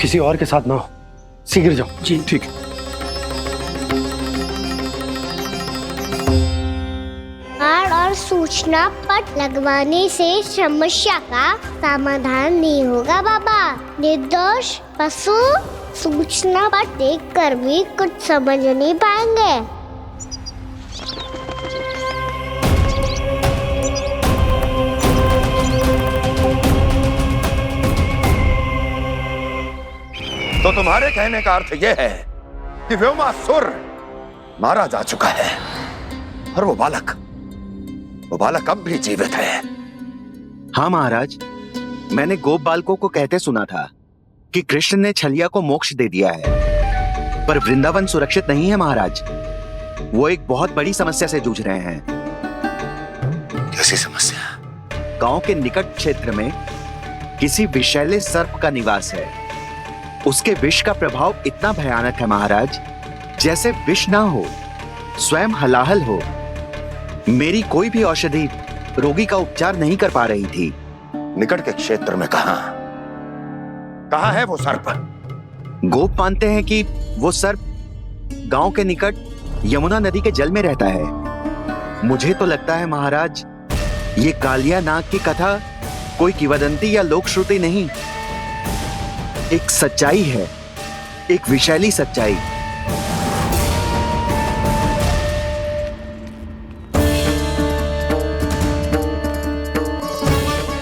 किसी और के साथ ना हो। शीघ्र जाओ। जी ठीक। और सूचना पट लगवाने से समस्या का समाधान नहीं होगा बाबा। निर्दोष पशु सूचना पट देखकर भी कुछ समझ नहीं पाएंगे। तो तुम्हारे कहने का अर्थ यह है कि व्योमासुर मारा जा चुका है और वो बालक अब भी जीवित है। हाँ महाराज, मैंने गोप बालकों को कहते सुना था कि कृष्ण ने छलिया को मोक्ष दे दिया है, पर वृंदावन सुरक्षित नहीं है महाराज। वो एक बहुत बड़ी समस्या से जूझ रहे हैं। कैसी समस्या? गांव के निकट क्षेत्र में किसी विषैले सर्प का निवास है। उसके विष का प्रभाव इतना भयानक है महाराज, जैसे विष ना हो, स्वयं हलाहल हो। मेरी कोई भी औषधि रोगी का उपचार नहीं कर पा रही थी। निकट के क्षेत्र में कहां है वो सर्प? गोप मानते हैं कि वो सर्प गांव के निकट यमुना नदी के जल में रहता है। मुझे तो लगता है महाराज, ये कालिया नाग की कथा कोई किंवदंती या लोक श्रुति नहीं, एक सच्चाई है, एक विषैली सच्चाई।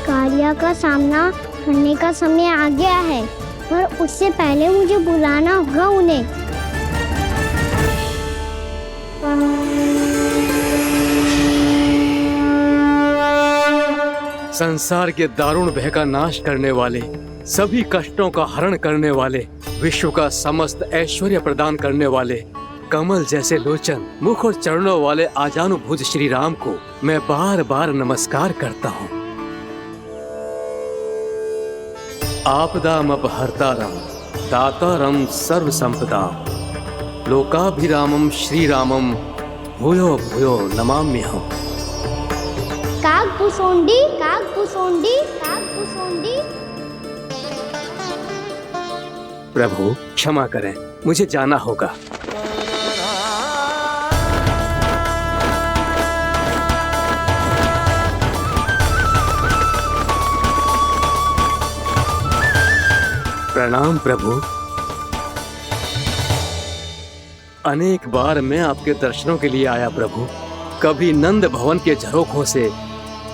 कालिया का सामना करने का समय आ गया है, पर उससे पहले मुझे बुलाना होगा उन्हें। संसार के दारुण भय का नाश करने वाले, सभी कष्टों का हरण करने वाले, विश्व का समस्त ऐश्वर्य प्रदान करने वाले, कमल जैसे लोचन, मुख और चरणों वाले आजानुभुज श्री राम को मैं बार बार नमस्कार करता हूँ। आपदामपहर्तारं दातारं सर्व संपदां लोकाभिरामं श्री रामं भूयो भूयो नमाम्यहम्। कागभूसुंडी कागभूसुंडी कागभूसुंडी। प्रभु क्षमा करें, मुझे जाना होगा। प्रणाम प्रभु। अनेक बार मैं आपके दर्शनों के लिए आया प्रभु। कभी नंद भवन के झरोखों से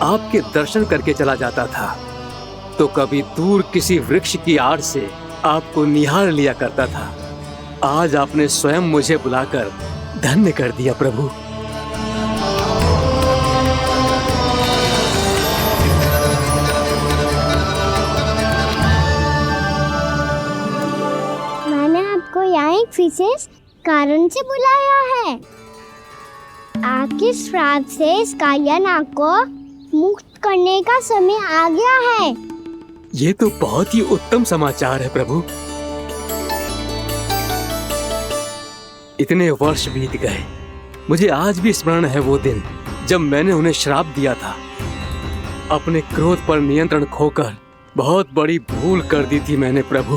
आपके दर्शन करके चला जाता था, तो कभी दूर किसी वृक्ष की आड़ से आपको निहार लिया करता था। आज आपने स्वयं मुझे बुलाकर धन्य कर दिया प्रभु। मैंने आपको यहाँ एक विशेष कारण से बुलाया है। आपके श्राप से इस कालिया नाग को मुक्त करने का समय आ गया है। ये तो बहुत ही उत्तम समाचार है प्रभु। इतने वर्ष बीत गए, मुझे आज भी स्मरण है वो दिन जब मैंने उन्हें श्राप दिया था। अपने क्रोध पर नियंत्रण खोकर बहुत बड़ी भूल कर दी थी मैंने प्रभु।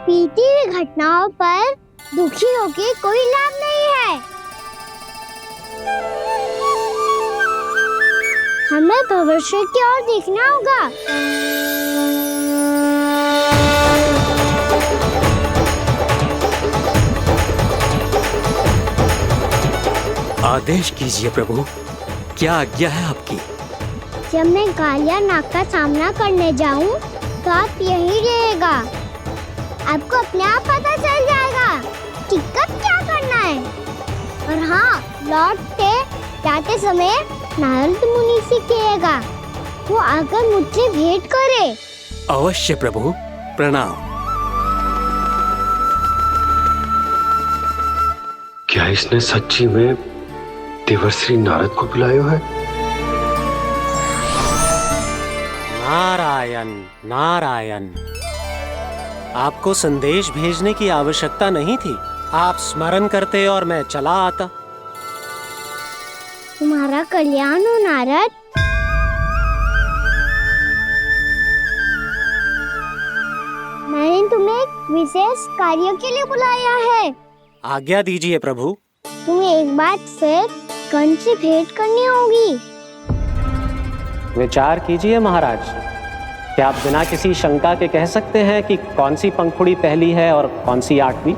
बीती हुई घटनाओं पर दुखी होके कोई लाभ नहीं है। हमें भविष्य की ओर देखना होगा। आदेश कीजिए प्रभु, क्या आज्ञा है आपकी? जब मैं कालिया नाग का सामना करने जाऊं, तो आप यही रहेगा। आपको अपने आप पता चल जाएगा कि कब क्या करना है। और हाँ, लौटते जाते समय नारद मुनि से कहिएगा, वो आकर मुझसे भेंट करे। अवश्य प्रभु, प्रणाम। क्या इसने सच्ची में देवर्षि नारद को बुलाया है? नारायण नारायण, आपको संदेश भेजने की आवश्यकता नहीं थी। आप स्मरण करते और मैं चला आता। तुम्हारा कल्याण हो नारद। मैंने तुम्हें एक विशेष कार्य के लिए बुलाया है। आज्ञा दीजिए प्रभु। तुम्हें एक बार फिर कंस से भेंट करनी होगी। विचार कीजिए महाराज। क्या आप बिना किसी शंका के कह सकते हैं कि कौन सी पंखुड़ी पहली है और कौन सी 8वीं?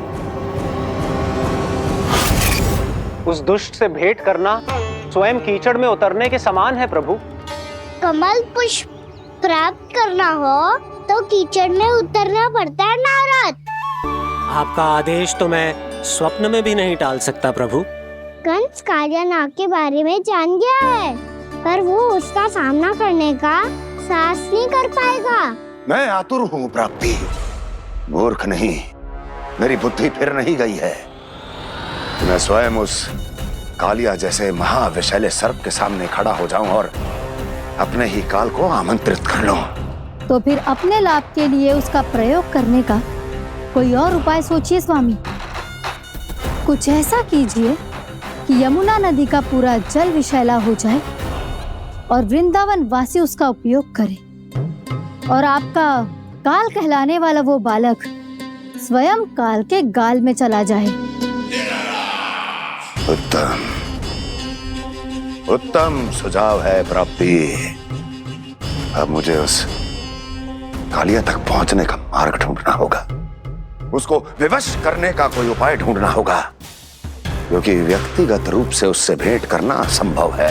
उस दुष्ट से भेंट करना स्वयं कीचड़ में उतरने के समान है प्रभु। कमल पुष्प प्राप्त करना हो तो कीचड़ में उतरना पड़ता है नारद। आपका आदेश तो मैं स्वप्न में भी नहीं टाल सकता प्रभु। कंस कालियानाग के बारे में जान गया है, पर वो उसका सामना करने का साहस नहीं कर पाएगा। मैं आतुर हूँ प्राप्ति, मूर्ख नहीं। मेरी बुद्धि फिर नहीं गई है। मैं स्वयं उस कालिया जैसे महाविषैले सर्प के सामने खड़ा हो जाऊं और अपने ही काल को आमंत्रित कर लूं। तो फिर अपने लाभ के लिए उसका प्रयोग करने का कोई और उपाय सोचिए स्वामी। कुछ ऐसा कीजिए कि यमुना नदी का पूरा जल विषैला हो जाए और वृंदावन वासी उसका उपयोग करे, और आपका काल कहलाने वाला वो बालक स्वयं काल के गाल में चला जाए। उत्तम उत्तम सुझाव है प्राप्ति। अब मुझे उस कालिया तक पहुंचने का मार्ग ढूंढना होगा। उसको विवश करने का कोई उपाय ढूंढना होगा, क्योंकि व्यक्तिगत रूप से उससे भेंट करना असंभव है।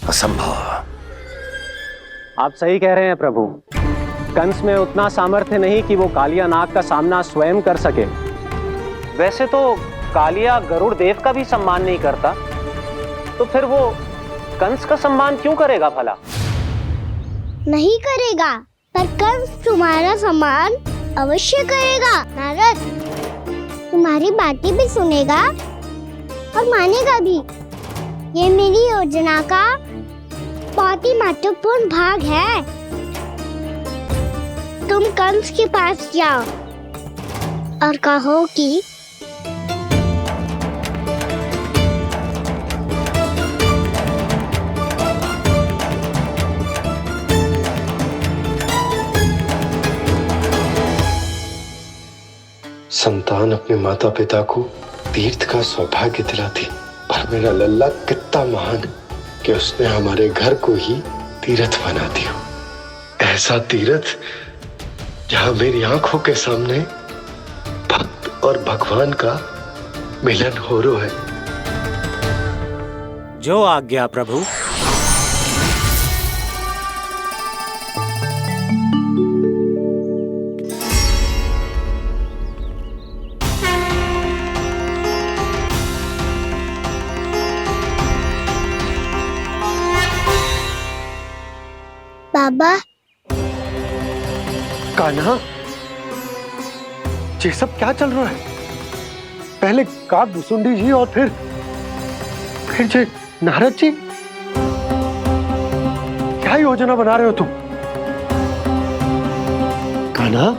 असंभव। आप सही कह रहे हैं प्रभु। कंस में उतना सामर्थ्य नहीं कि वो कालिया नाग का सामना स्वयं कर सके। वैसे तो कालिया गरुड़ देव का भी सम्मान नहीं करता, तो फिर वो कंस का सम्मान क्यों करेगा भला? नहीं करेगा, पर कंस तुम्हारा सम्मान अवश्य करेगा नारद। तुम्हारी बातें भी सुनेगा और मानेगा भी। ये मेरी योजना का बहुत ही महत्वपूर्ण भाग है। तुम कंस के पास जाओ और कहो कि संतान अपने माता पिता को तीर्थ का सौभाग्य दिलाती, और मेरा लल्ला कितना महान कि उसने हमारे घर को ही तीर्थ बना दिया। ऐसा तीर्थ जहां मेरी आंखों के सामने भक्त और भगवान का मिलन हो रहा है। जो आज्ञा प्रभु। बाबा, कान्हा, ये सब क्या चल रहा है? पहले काक भुसुंडी जी और फिर जे नारद जी। क्या योजना बना रहे हो तुम? कान्हा,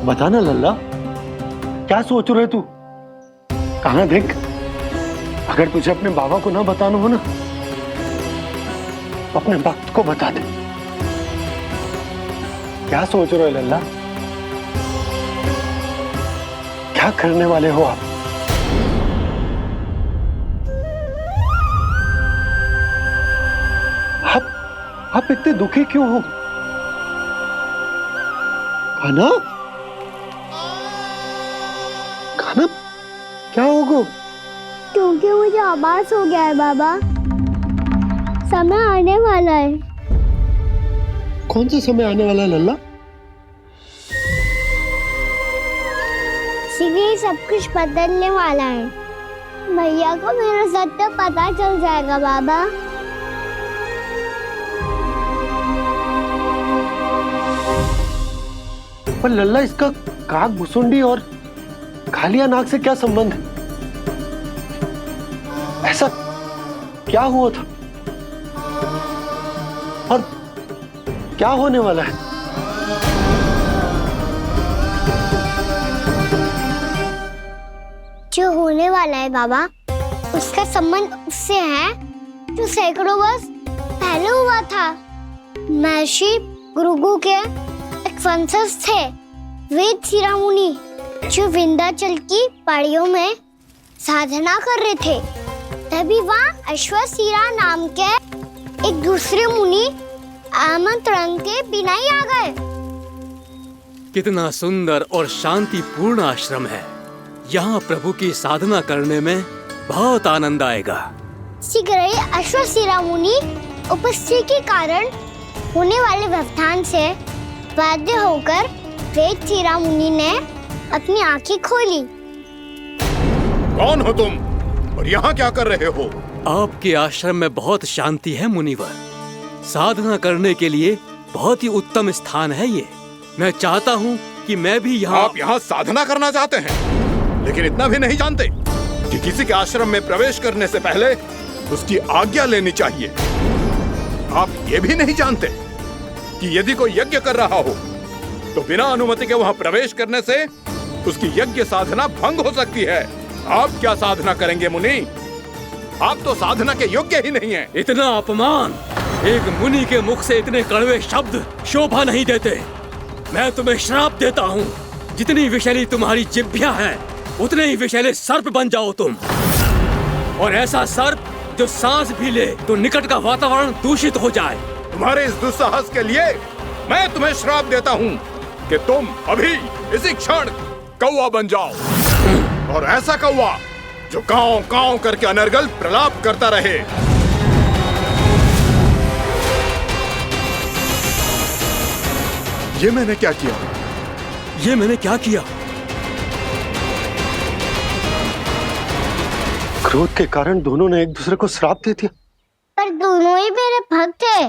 बताना लल्ला, क्या सोच रहे तू? कहां देख, अगर तुझे अपने बाबा को ना बताना हो ना, अपने भक्त को बता दे। क्या सोच रहे हो लल्ला? क्या करने वाले हो आप? आप इतने दुखी क्यों हो? कान्हा, कान्हा, क्या होगा? क्योंकि मुझे आभास हो गया है बाबा, समय आने वाला है। कौन सा समय आने वाला है लल्ला? शीघ्र सब कुछ बदलने वाला है। भैया को मेरा सत्य पता चल जाएगा बाबा। पर लल्ला, इसका काक भुसुंडी और कालिया नाग से क्या संबंध है? ऐसा क्या हुआ था और क्या होने वाला है? जो होने वाला है बाबा, उसका संबंध उससे है जो सैकड़ों वर्ष पहले हुआ था। महर्षि भृगु के एक एक वंशज थे वेद शिरा मुनि, जो विंध्याचल की पहाड़ियों में साधना कर रहे थे। तभी वहाँ अश्वशिरा नाम के एक दूसरे मुनि आमंत्रण के बिना ही आ गए। कितना सुंदर और शांतिपूर्ण आश्रम है। यहाँ प्रभु की साधना करने में बहुत आनंद आएगा। शीघ्र ही अश्वशिरा मुनि उपस्थिति के कारण होने वाले व्यवधान से बाध्य होकर वेद शिरा मुनि ने अपनी आंखें खोली। कौन हो तुम और यहाँ क्या कर रहे हो? आपके आश्रम में बहुत शांति है मुनिवर। साधना करने के लिए बहुत ही उत्तम स्थान है ये। मैं चाहता हूँ कि मैं भी यहाँ। आप यहाँ साधना करना चाहते हैं, लेकिन इतना भी नहीं जानते कि किसी के आश्रम में प्रवेश करने से पहले उसकी आज्ञा लेनी चाहिए। आप ये भी नहीं जानते कि यदि कोई यज्ञ कर रहा हो तो बिना अनुमति के वहाँ प्रवेश करने से उसकी यज्ञ साधना भंग हो सकती है। आप क्या साधना करेंगे मुनि? आप तो साधना के योग्य ही नहीं हैं। इतना अपमान! एक मुनि के मुख से इतने कड़वे शब्द शोभा नहीं देते। मैं तुम्हें श्राप देता हूँ, जितनी विषैली तुम्हारी जिह्वा है उतने ही विषैले सर्प बन जाओ तुम। और ऐसा सर्प जो सांस भी ले तो निकट का वातावरण दूषित हो जाए। तुम्हारे इस दुस्साहस के लिए मैं तुम्हें श्राप देता हूँ कि तुम अभी इसी क्षण कौवा बन जाओ, और ऐसा कौवा जो कांव कांव करके अनर्गल प्रलाप करता रहे। ये मैंने क्या किया? ये मैंने क्या किया? क्रोध के कारण दोनों ने एक दूसरे को श्राप दे दिया। पर दोनों ही मेरे भक्त थे,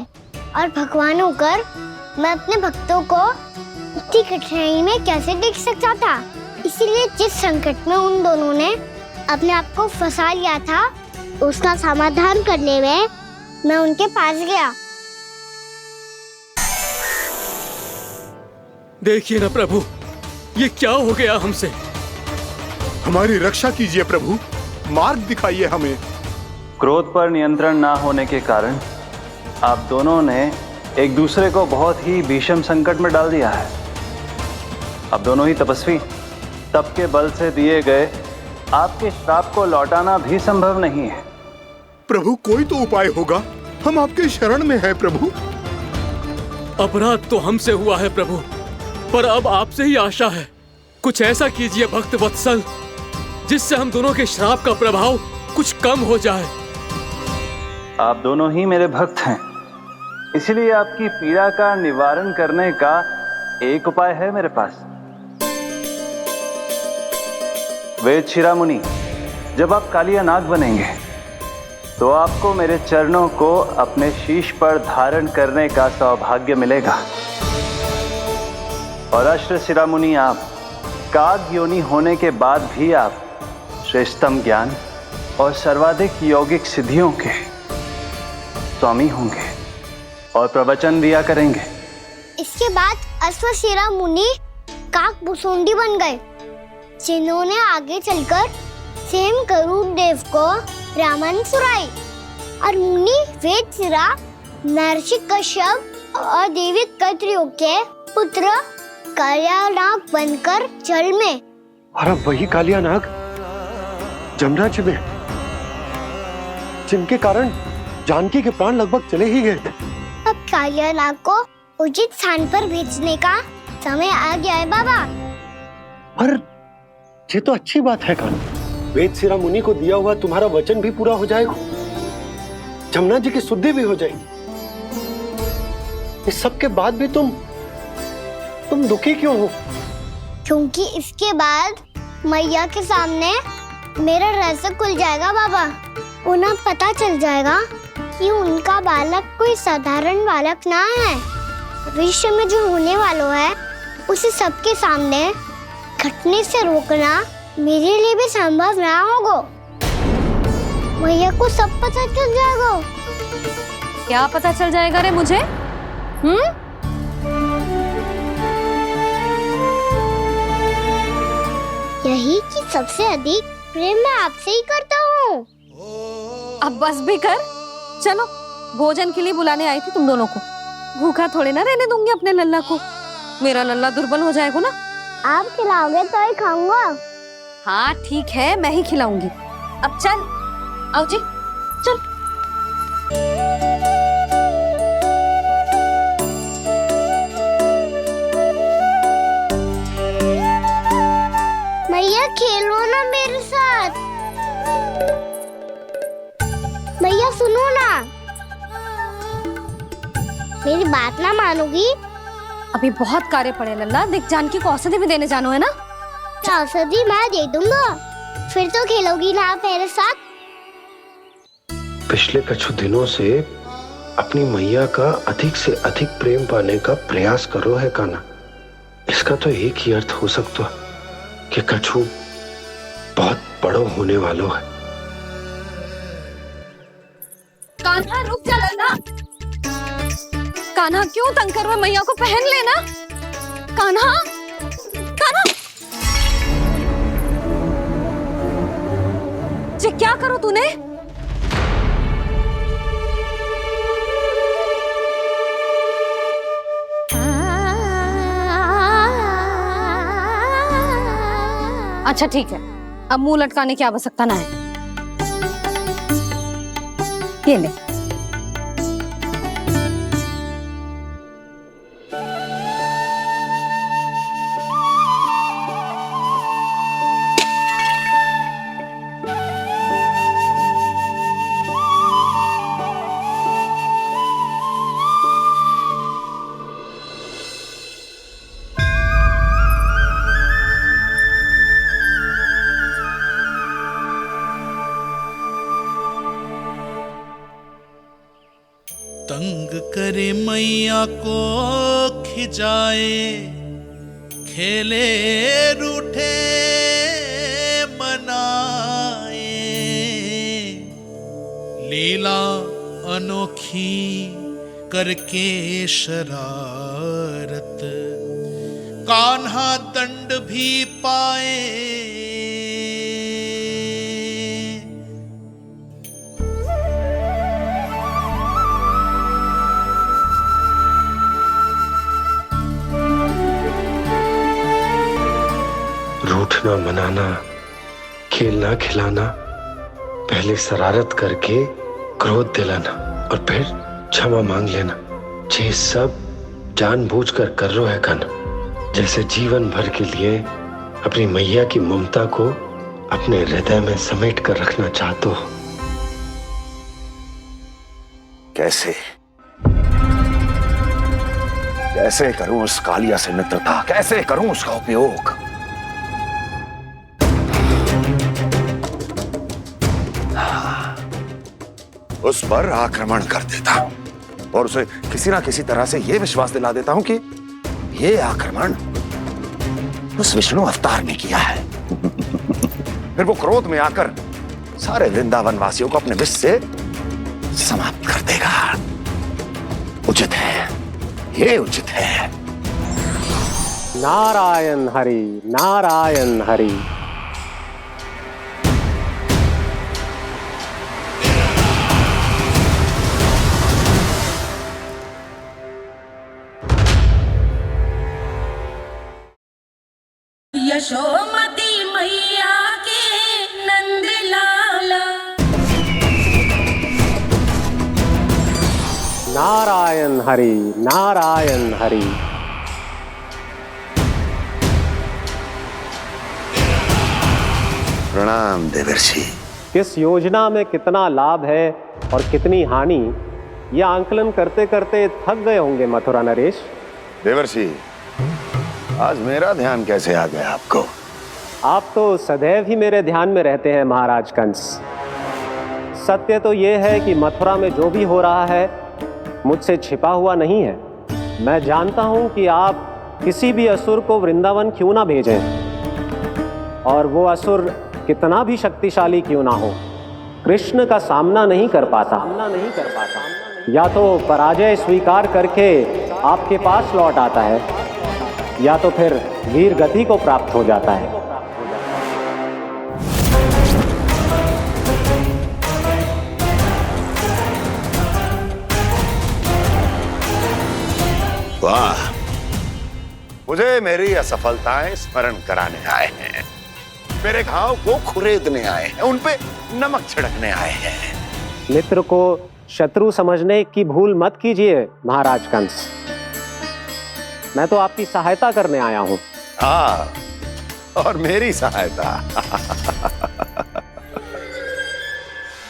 और भगवान होकर मैं अपने भक्तों को इतनी कठिनाई में कैसे देख सकता था। इसीलिए जिस संकट में उन दोनों ने अपने आप को फंसा लिया था, उसका समाधान करने में मैं उनके पास गया। देखिए ना प्रभु, ये क्या हो गया हमसे। हमारी रक्षा कीजिए प्रभु, मार्ग दिखाइए हमें। क्रोध पर नियंत्रण ना होने के कारण आप दोनों ने एक दूसरे को बहुत ही भीषण संकट में डाल दिया है। अब दोनों ही तपस्वी, तप के बल से दिए गए आपके श्राप को लौटाना भी संभव नहीं है। प्रभु कोई तो उपाय होगा, हम आपके शरण में हैं प्रभु। अपराध तो हमसे हुआ है प्रभु, पर अब आपसे ही आशा है। कुछ ऐसा कीजिए भक्त वत्सल, जिससे हम दोनों के श्राप का प्रभाव कुछ कम हो जाए। आप दोनों ही मेरे भक्त हैं, इसलिए आपकी पीड़ा का निवारण करने का एक उपाय है मेरे पास। वेद शिरा मुनि, जब आप कालिया नाग बनेंगे तो आपको मेरे चरणों को अपने शीश पर धारण करने का सौभाग्य मिलेगा। और अश्व शिरा मुनि, आप काग योनि होने के बाद भी आप श्रेष्ठतम ज्ञान और सर्वाधिक यौगिक सिद्धियों के स्वामी होंगे और प्रवचन दिया करेंगे। इसके बाद अश्वशिरा मुनि काकभूषुंडी बन गए, जिन्होंने आगे चलकर स्वयं गरुड़ देव को रामायण सुनाई। और मुनि वेदशिरा महर्षि कश्यप और देवी कत्रियों के पुत्र कालिया नाग बनकर जल में। और अब वही कालिया नाग जमराज में, जिनके कारण जानकी के प्राण लगभग चले ही गए थे। अब कालिया नाग को उचित स्थान पर भेजने का समय आ गया है बाबा। पर ये तो अच्छी बात है कान्हा, वेदशिरा मुनि को दिया हुआ तुम्हारा वचन भी पूरा हो जाएगा, जमुना जी की शुद्धि भी हो जाएगी। इस सब के बाद भी तुम दुखी क्यों हो? क्योंकि इसके बाद मैया के सामने मेरा रहस्य खुल जाएगा बाबा। उन्हें पता चल जाएगा कि उनका बालक कोई साधारण बालक ना है। भविष्य में जो होने वाला है उसे सबके सामने घटने से रोकना मेरे लिए भी संभव ना होगा। मैया को सब पता चल जाएगा। क्या पता चल जाएगा रे मुझे? यही कि सबसे अधिक प्रेम मैं आपसे ही करता हूँ। अब बस भी कर, चलो भोजन के लिए बुलाने आई थी तुम दोनों को। भूखा थोड़े ना रहने दूंगी अपने लल्ला को। मेरा लल्ला दुर्बल हो जाएगा ना। आप खिलाओगे तो ही खाऊंगा। हाँ ठीक है, मैं ही खिलाऊंगी। अब चल, आओ जी, चल। भैया खेलो ना मेरे साथ। भैया सुनो ना, मेरी बात ना मानोगी? अभी बहुत कार्य पड़े लल्ला, देख जानकी को औषधि भी देने जानो है ना। औषधि मैं दे दूंगा, फिर तो खेलोगी ना आप मेरे साथ? पिछले कुछ दिनों से अपनी मैया का अधिक से अधिक प्रेम पाने का प्रयास करो है कान्हा। इसका तो एक ही अर्थ हो सकता कि कछु बहुत बड़ो होने वालों है। कान्हा रुक जा लल्ला। कान्हा क्यों तंग कर रहा है? मैया को पहन लेना। कान्हा, कान्हा, ये क्या करो तूने? अच्छा ठीक है, अब मुंह लटकाने की आवश्यकता ना है। ये ले। तंग करे मैया को खिजाए, खेले रूठे मनाए, लीला अनोखी करके शरारत, कान्हा दंड भी पाए। रूठना मनाना, खेलना खिलाना, पहले शरारत करके क्रोध दिलाना और फिर क्षमा मांग लेना, ये सब जानबूझकर कर रहे है कान्हा। जैसे जीवन भर के लिए अपनी मैया की ममता को अपने हृदय में समेट कर रखना चाहते हो। कैसे कैसे करूं उस कालिया से मित्रता, कैसे करूं उसका उपयोग? उस पर आक्रमण कर देता हूं और उसे किसी ना किसी तरह से यह विश्वास दिला देता हूं कि यह आक्रमण उस विष्णु अवतार ने किया है। फिर वो क्रोध में आकर सारे वृंदावन वासियों को अपने विष से समाप्त कर देगा। उचित है, ये उचित है। नारायण हरि, नारायण हरि। यशोमती मैया के नंद लाला। नारायण हरि, नारायण हरि। प्रणाम देवर्षि। किस योजना में कितना लाभ है और कितनी हानि, यह आंकलन करते करते थक गए होंगे मथुरा नरेश। देवर्षि, आज मेरा ध्यान कैसे आ गया आपको? आप तो सदैव ही मेरे ध्यान में रहते हैं महाराज कंस। सत्य तो यह है कि मथुरा में जो भी हो रहा है मुझसे छिपा हुआ नहीं है। मैं जानता हूं कि आप किसी भी असुर को वृंदावन क्यों ना भेजें, और वो असुर कितना भी शक्तिशाली क्यों ना हो, कृष्ण का सामना नहीं कर पाता। या तो पराजय स्वीकार करके आपके पास लौट आता है, या तो फिर वीर गति को प्राप्त हो जाता है। वाह, मुझे मेरी असफलताएं स्मरण कराने आए हैं, मेरे घाव को खुरेदने आए हैं, उन पे नमक छिड़कने आए हैं। मित्र को शत्रु समझने की भूल मत कीजिए महाराज कंस। मैं तो आपकी सहायता करने आया हूं। हाँ, और मेरी सहायता।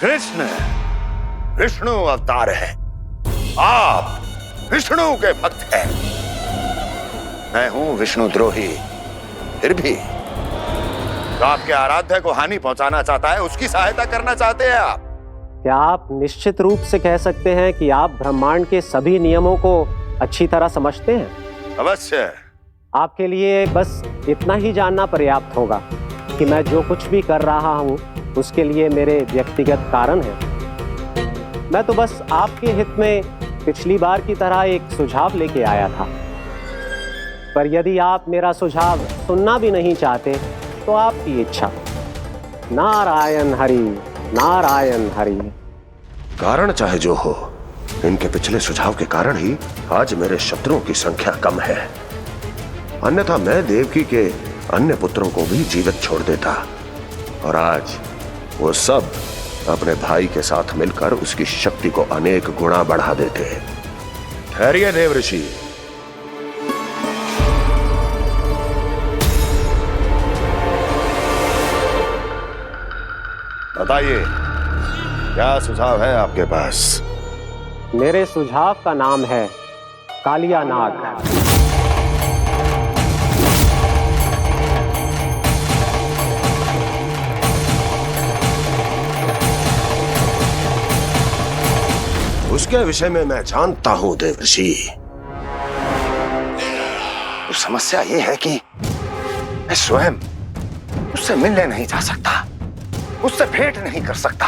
कृष्ण विष्णु अवतार है, आप विष्णु के भक्त हैं। मैं हूं विष्णु द्रोही, फिर भी तो आपके आराध्य को हानि पहुंचाना चाहता है, उसकी सहायता करना चाहते हैं आप। क्या आप निश्चित रूप से कह सकते हैं कि आप ब्रह्मांड के सभी नियमों को अच्छी तरह समझते हैं? अवश्य। आपके लिए बस इतना ही जानना पर्याप्त होगा कि मैं जो कुछ भी कर रहा हूं उसके लिए मेरे व्यक्तिगत कारण हैं। मैं तो बस आपके हित में पिछली बार की तरह एक सुझाव लेके आया था, पर यदि आप मेरा सुझाव सुनना भी नहीं चाहते तो आपकी इच्छा। नारायण हरि, नारायण हरि। कारण चाहे जो हो, इनके पिछले सुझाव के कारण ही आज मेरे शत्रुओं की संख्या कम है, अन्यथा मैं देवकी के अन्य पुत्रों को भी जीवित छोड़ देता, और आज वो सब अपने भाई के साथ मिलकर उसकी शक्ति को अनेक गुणा बढ़ा देते। ठहरिए देव ऋषि, बताइए क्या सुझाव है आपके पास? मेरे सुझाव का नाम है कालिया नाग। उसके विषय में मैं जानता हूं देवर्षि। तो समस्या यह है कि मैं स्वयं उससे मिलने नहीं जा सकता, उससे भेंट नहीं कर सकता।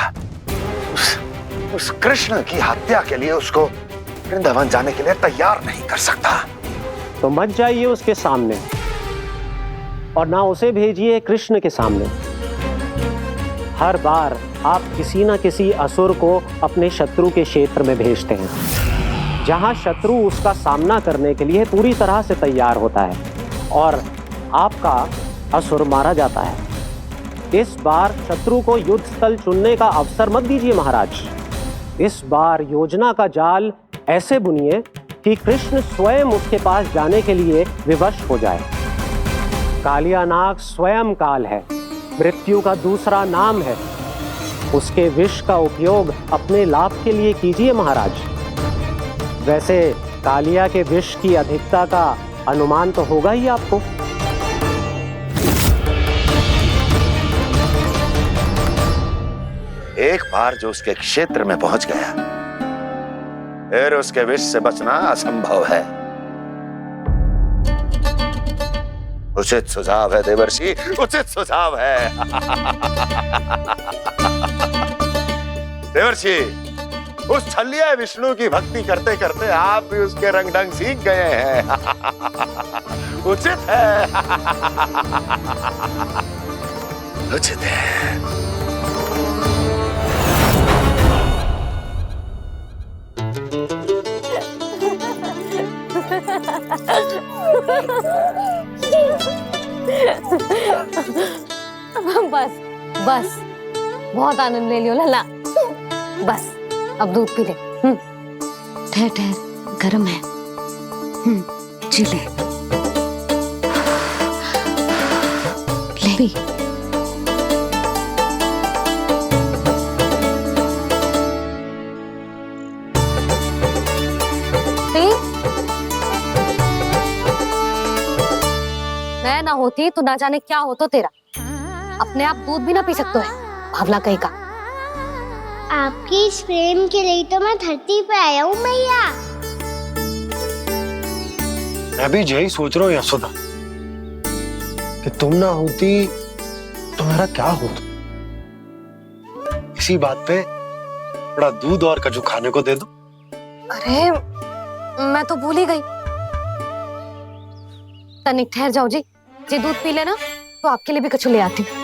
उस कृष्ण की हत्या के लिए उसको वृंदावन जाने के लिए तैयार नहीं कर सकता। तो मत जाइए उसके सामने, और ना उसे भेजिए कृष्ण के सामने। हर बार आप किसी न किसी असुर को अपने शत्रु के क्षेत्र में भेजते हैं, जहां शत्रु उसका सामना करने के लिए पूरी तरह से तैयार होता है और आपका असुर मारा जाता है। इस बार शत्रु को युद्ध स्थल चुनने का अवसर मत दीजिए महाराज। इस बार योजना का जाल ऐसे बुनिए कि कृष्ण स्वयं उसके पास जाने के लिए विवश हो जाए। कालिया नाग स्वयं काल है, मृत्यु का दूसरा नाम है। उसके विष का उपयोग अपने लाभ के लिए कीजिए महाराज। वैसे कालिया के विष की अधिकता का अनुमान तो होगा ही आपको। एक बार जो उसके क्षेत्र में पहुंच गया, फिर उसके विष से बचना असंभव है। उचित सुझाव है देवर्षि, उचित सुझाव है। देवर्षि, उस छलिया विष्णु की भक्ति करते करते आप भी उसके रंग ढंग सीख गए हैं। उचित है, उचित है। बस बस, बहुत आनंद ले लियो लला। बस अब दूध पी ले। ठहर ठहर, गर्म है। जी ले ले। मैं ना होती तो ना जाने क्या होता तेरा। अपने आप दूध भी ना पी सकते है, भावला कहीं का। आपकी इस प्रेम के लिए तो मैं धरती पे आया हूँ मैया। मैं भी यही सोच रहा हूँ यशोदा, कि तुम ना होती तो मेरा क्या होता। इसी बात पे थोड़ा दूध और कजू खाने को दे दो। अरे मैं तो भूल ही गई। तनिक ठहर जाओ जी, जे दूध पी लेना तो आपके लिए भी कछु ले आती हूँ।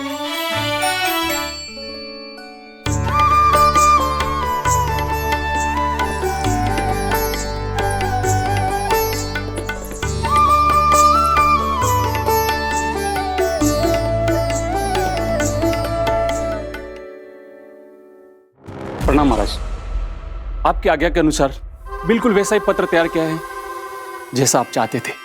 आपकी आज्ञा के अनुसार बिल्कुल वैसा ही पत्र तैयार किया है जैसा आप चाहते थे।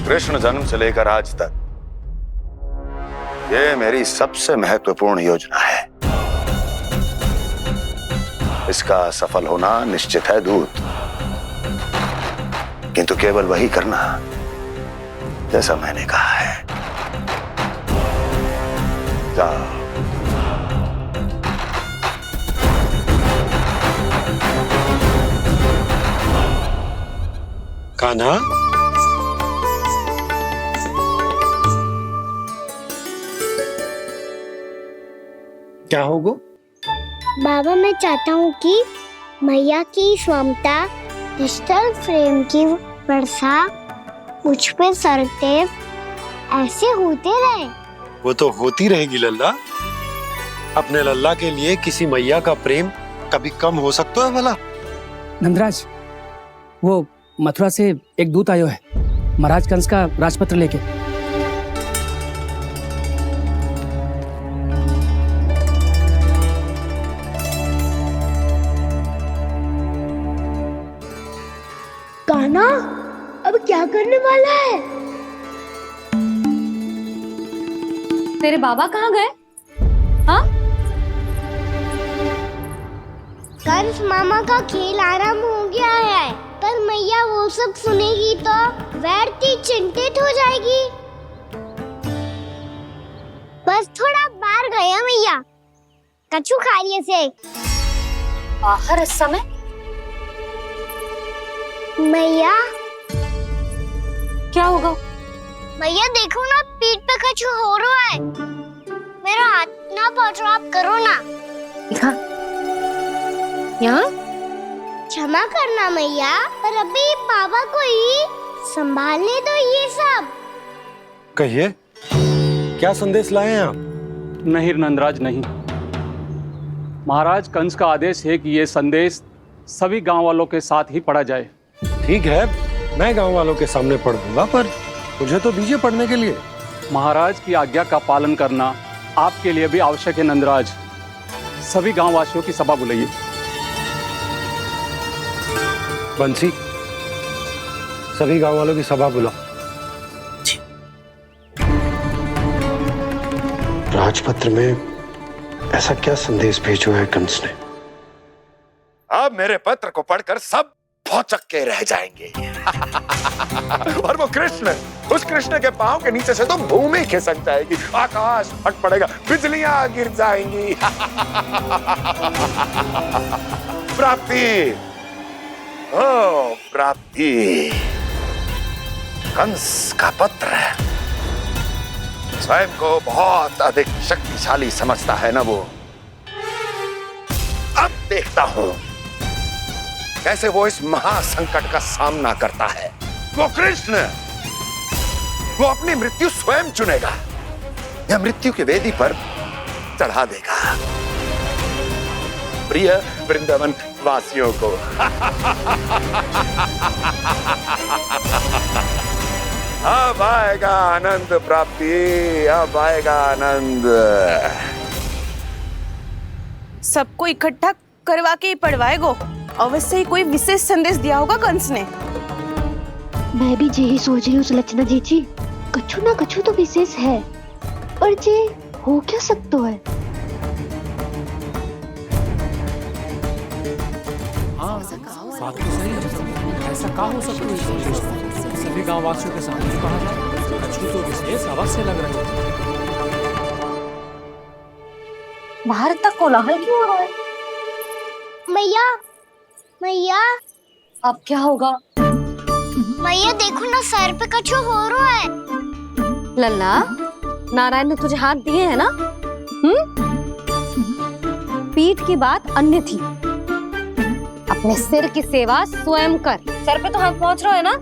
कृष्ण जन्म से लेकर आज तक ये मेरी सबसे महत्वपूर्ण योजना है। इसका सफल होना निश्चित है दूत, किंतु केवल वही करना जैसा मैंने कहा है। जाओ। कान्हा, क्या होगा? बाबा, मैं चाहता हूँ कि मैया की स्वमता क्रिस्टल फ्रेम की वर्षा मुझ पे सरतेव ऐसे होते रहे। वो तो होती रहेगी लल्ला। अपने लल्ला के लिए किसी मैया का प्रेम कभी कम हो सकता है भला? नंदराज, वो मथुरा से एक दूत आयो है महाराज कंस का राजपत्र लेके। कान्हा, अब क्या करने वाला है? तेरे बाबा कहाँ गए? हाँ? कंस मामा का खेल आरंभ हो गया है, पर मैया वो सब सुनेगी तो व्यर्थ चिंतित हो जाएगी। बस थोड़ा बाहर गया मैया, कछु खा लिए से। बाहर इस समय? मैया, क्या होगा? मैया देखो ना, पीठ पे कुछ हो रहा है। मेरा हाथ ना पकड़ो, आप करो ना। यहाँ? क्षमा करना मैया, पर अभी बाबा को ही संभालने दो ये सब। कहिए, क्या संदेश लाए हैं आप? नहीं नंदराज, नहीं। महाराज कंस का आदेश है कि यह संदेश सभी गांव वालों के साथ ही पढ़ा जाए। ठीक है, मैं गांव वालों के सामने पढ़ दूंगा, पर मुझे तो दीजिए पढ़ने के लिए। महाराज की आज्ञा का पालन करना आपके लिए भी आवश्यक है नंदराज। सभी गांव वासियों की सभा बुलाइए। बंसी, सभी गांव वालों की सभा बुलाओ। राजपत्र में ऐसा क्या संदेश भेजो है कंस ने? अब मेरे पत्र को पढ़कर सब भौचक के रह जाएंगे। और वो कृष्ण, उस कृष्ण के पांव के नीचे से तो भूमि खिसक जाएगी, आकाश फट पड़ेगा, बिजलियां गिर जाएंगी। प्राप्ति, ओ प्राप्ति, कंस का पत्र स्वयं को बहुत अधिक शक्तिशाली समझता है ना वो। अब देखता हूं कैसे वो इस महासंकट का सामना करता है। वो कृष्ण, वो अपनी मृत्यु स्वयं चुनेगा या मृत्यु की वेदी पर चढ़ा देगा प्रिय वृंदावन वासियों को। अब आएगा आनंद प्राप्ति, अब आएगा आनंद। सबको इकट्ठा करवा के ही पढ़वाएगो। अवश्य ही कोई विशेष संदेश दिया होगा कंस ने। मैं भी यही सोच रही हूँ सुलक्षणा जी, कछु ना कछु तो विशेष है, और जे हो क्या सकता है? हाँ, बात तो सही है। ऐसा क्या हो सकता है? सभी गांव वासियों के सामने कहा जाए, कछु तो विशेष अवश्य लग रहा है। बाहर तक कोलाहल क्यों हो रहा है? मैया, मैया, अब क्या होगा? भैया देखो ना, सर पे कछु हो रहा है। लल्ला, नारायण ने तुझे हाथ दिए हैं ना? पीठ की बात अन्य थी। अपने सिर की सेवा स्वयं कर। सर पे तो हाथ पहुंच रहा है ना?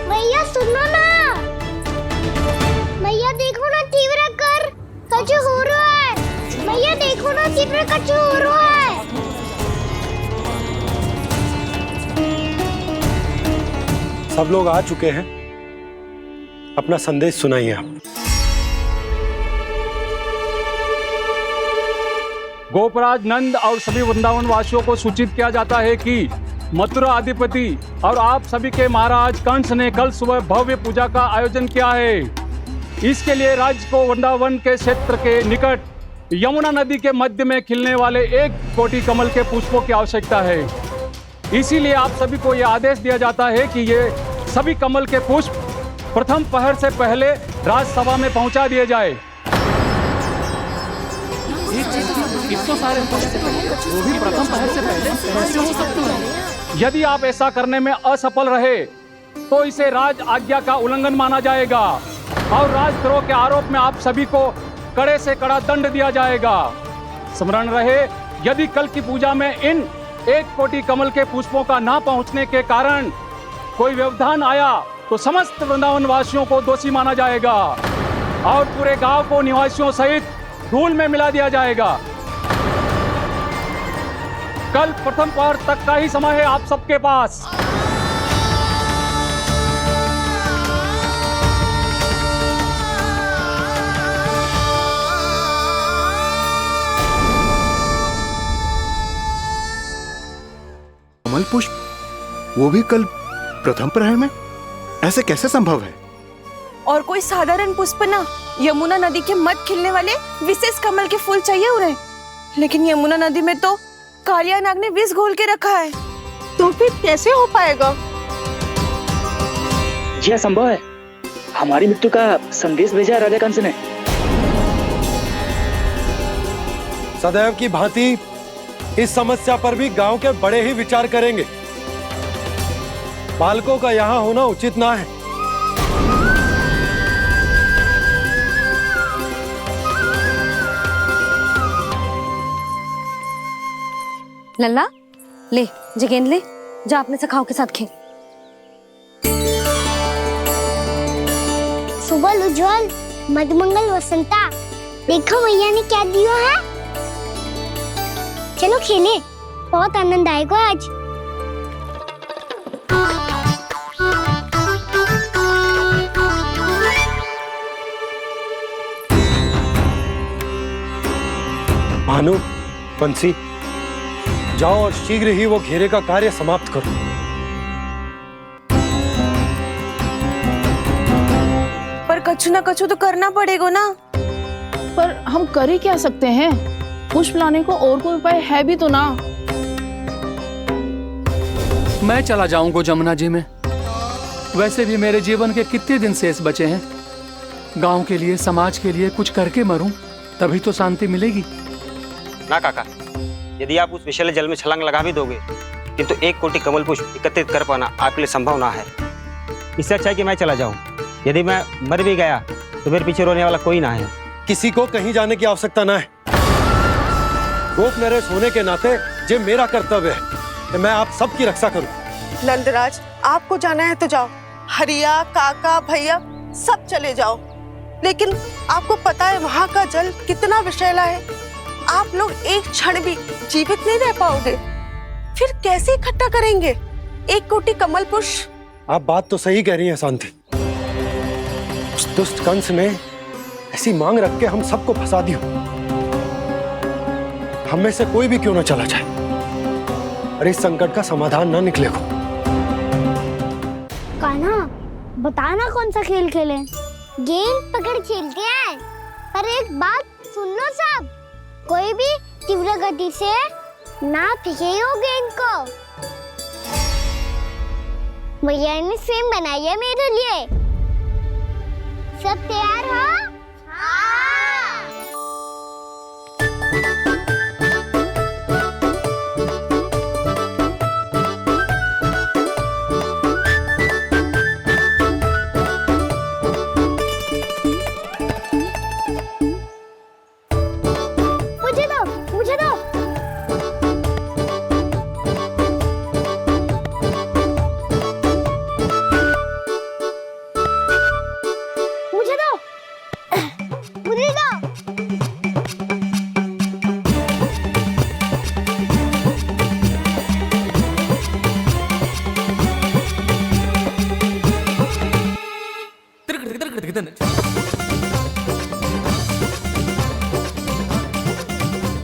भैया सुनो ना, भैया देखो ना, तीव्र कर कछु हो रहा है। भैया देखो ना, तीव्र कछु हो रहा है। सब लोग आ चुके हैं, अपना संदेश सुनाइए आप। गोपराज नंद और सभी वृंदावन वासियों को सूचित किया जाता है कि मथुरा अधिपति और आप सभी के महाराज कंस ने कल सुबह भव्य पूजा का आयोजन किया है। इसके लिए राज्य को वृंदावन के क्षेत्र के निकट यमुना नदी के मध्य में खिलने वाले 1 कोटि कमल के पुष्पों की आवश्यकता है। इसीलिए आप सभी को यह आदेश दिया जाता है कि ये सभी कमल के पुष्प प्रथम पहर से पहले राजसभा में पहुंचा दिए जाए। इतने सारे वो भी प्रथम पहर से पहले कैसे हो सकते हैं? यदि आप ऐसा करने में असफल रहे तो इसे राज आज्ञा का उल्लंघन माना जाएगा और राजद्रोह के आरोप में आप सभी को कड़े से कड़ा दंड दिया जाएगा। स्मरण रहे, यदि कल की पूजा में इन 1 कोटि कमल के पुष्पों का ना पहुंचने के कारण कोई व्यवधान आया तो समस्त वृंदावन वासियों को दोषी माना जाएगा और पूरे गांव को निवासियों सहित धूल में मिला दिया जाएगा। कल प्रथम पहर तक का ही समय है आप सबके पास। कमल पुष्प, वो भी कल प्रथम प्रहर में? ऐसे कैसे संभव है? और कोई साधारण पुष्प ना, यमुना नदी के मध्य खिलने वाले विशेष कमल के फूल चाहिए उन्हें। लेकिन यमुना नदी में तो कालिया नाग ने विष घोल के रखा है, तो फिर कैसे हो पाएगा? यह संभव है। हमारी मृत्यु का संदेश भेजा राजा कंस ने। सदैव की भांति इस समस्या पर भी गांव के बड़े ही विचार करेंगे। बालकों का यहाँ होना उचित ना है। लल्ला, ले जे गेंद ले, जा अपने सखाओं के साथ खेल। सुबह उज्जवल, मधुमंगल वसंता, देखो भैया ने क्या दिया है। चलो खेले, बहुत आनंद आएगा आज। भानु, बंसी, जाओ और शीघ्र ही वो घेरे का कार्य समाप्त करो। पर कछु ना कछु तो करना पड़ेगा ना। पर हम कर ही क्या सकते हैं? पुष्प लाने को और कोई उपाय है भी तो ना। मैं चला जाऊंगा जमुना जी में। वैसे भी मेरे जीवन के कितने दिन शेष बचे हैं। गांव के लिए, समाज के लिए कुछ करके मरूं, तभी तो शांति मिलेगी। ना काका, यदि आप उस विषैले जल में छलांग लगा भी दोगे, किंतु 1 कोटि कमल पुष्प एकत्रित कर पाना आपके लिए संभव ना है। इससे अच्छा है कि मैं चला जाऊं। यदि मैं मर भी गया तो मेरे पीछे रोने वाला कोई ना है। किसी को कहीं जाने की आवश्यकता ना है। गोप नरेश होने के नाते ये मेरा कर्तव्य है कि मैं आप सबकी रक्षा करूं। नंदराज, आपको जाना है तो जाओ। हरिया, काका, भैया सब चले जाओ। लेकिन आपको पता है वहाँ का जल कितना विषैला है। आप लोग एक क्षण भी जीवित नहीं रह पाओगे। फिर कैसे इकट्ठा करेंगे 1 कोटि कमल पुष्प? आप बात तो सही कह रही हैं शांति। उस दुष्ट कंस ने ऐसी मांग रख के हम सबको फंसा दिया। हम में से कोई भी क्यों ना चला जाए और इस संकट का समाधान ना निकले को। कान्हा, बताना कौन सा खेल खेलें? गेंद पकड़ खेलते हैं। पर एक बात सुन लो सब, कोई भी तीव्र गति से ना फेंकेगा गेंद को। भैया ने स्वयं बनाई है मेरे लिए। सब तैयार हो?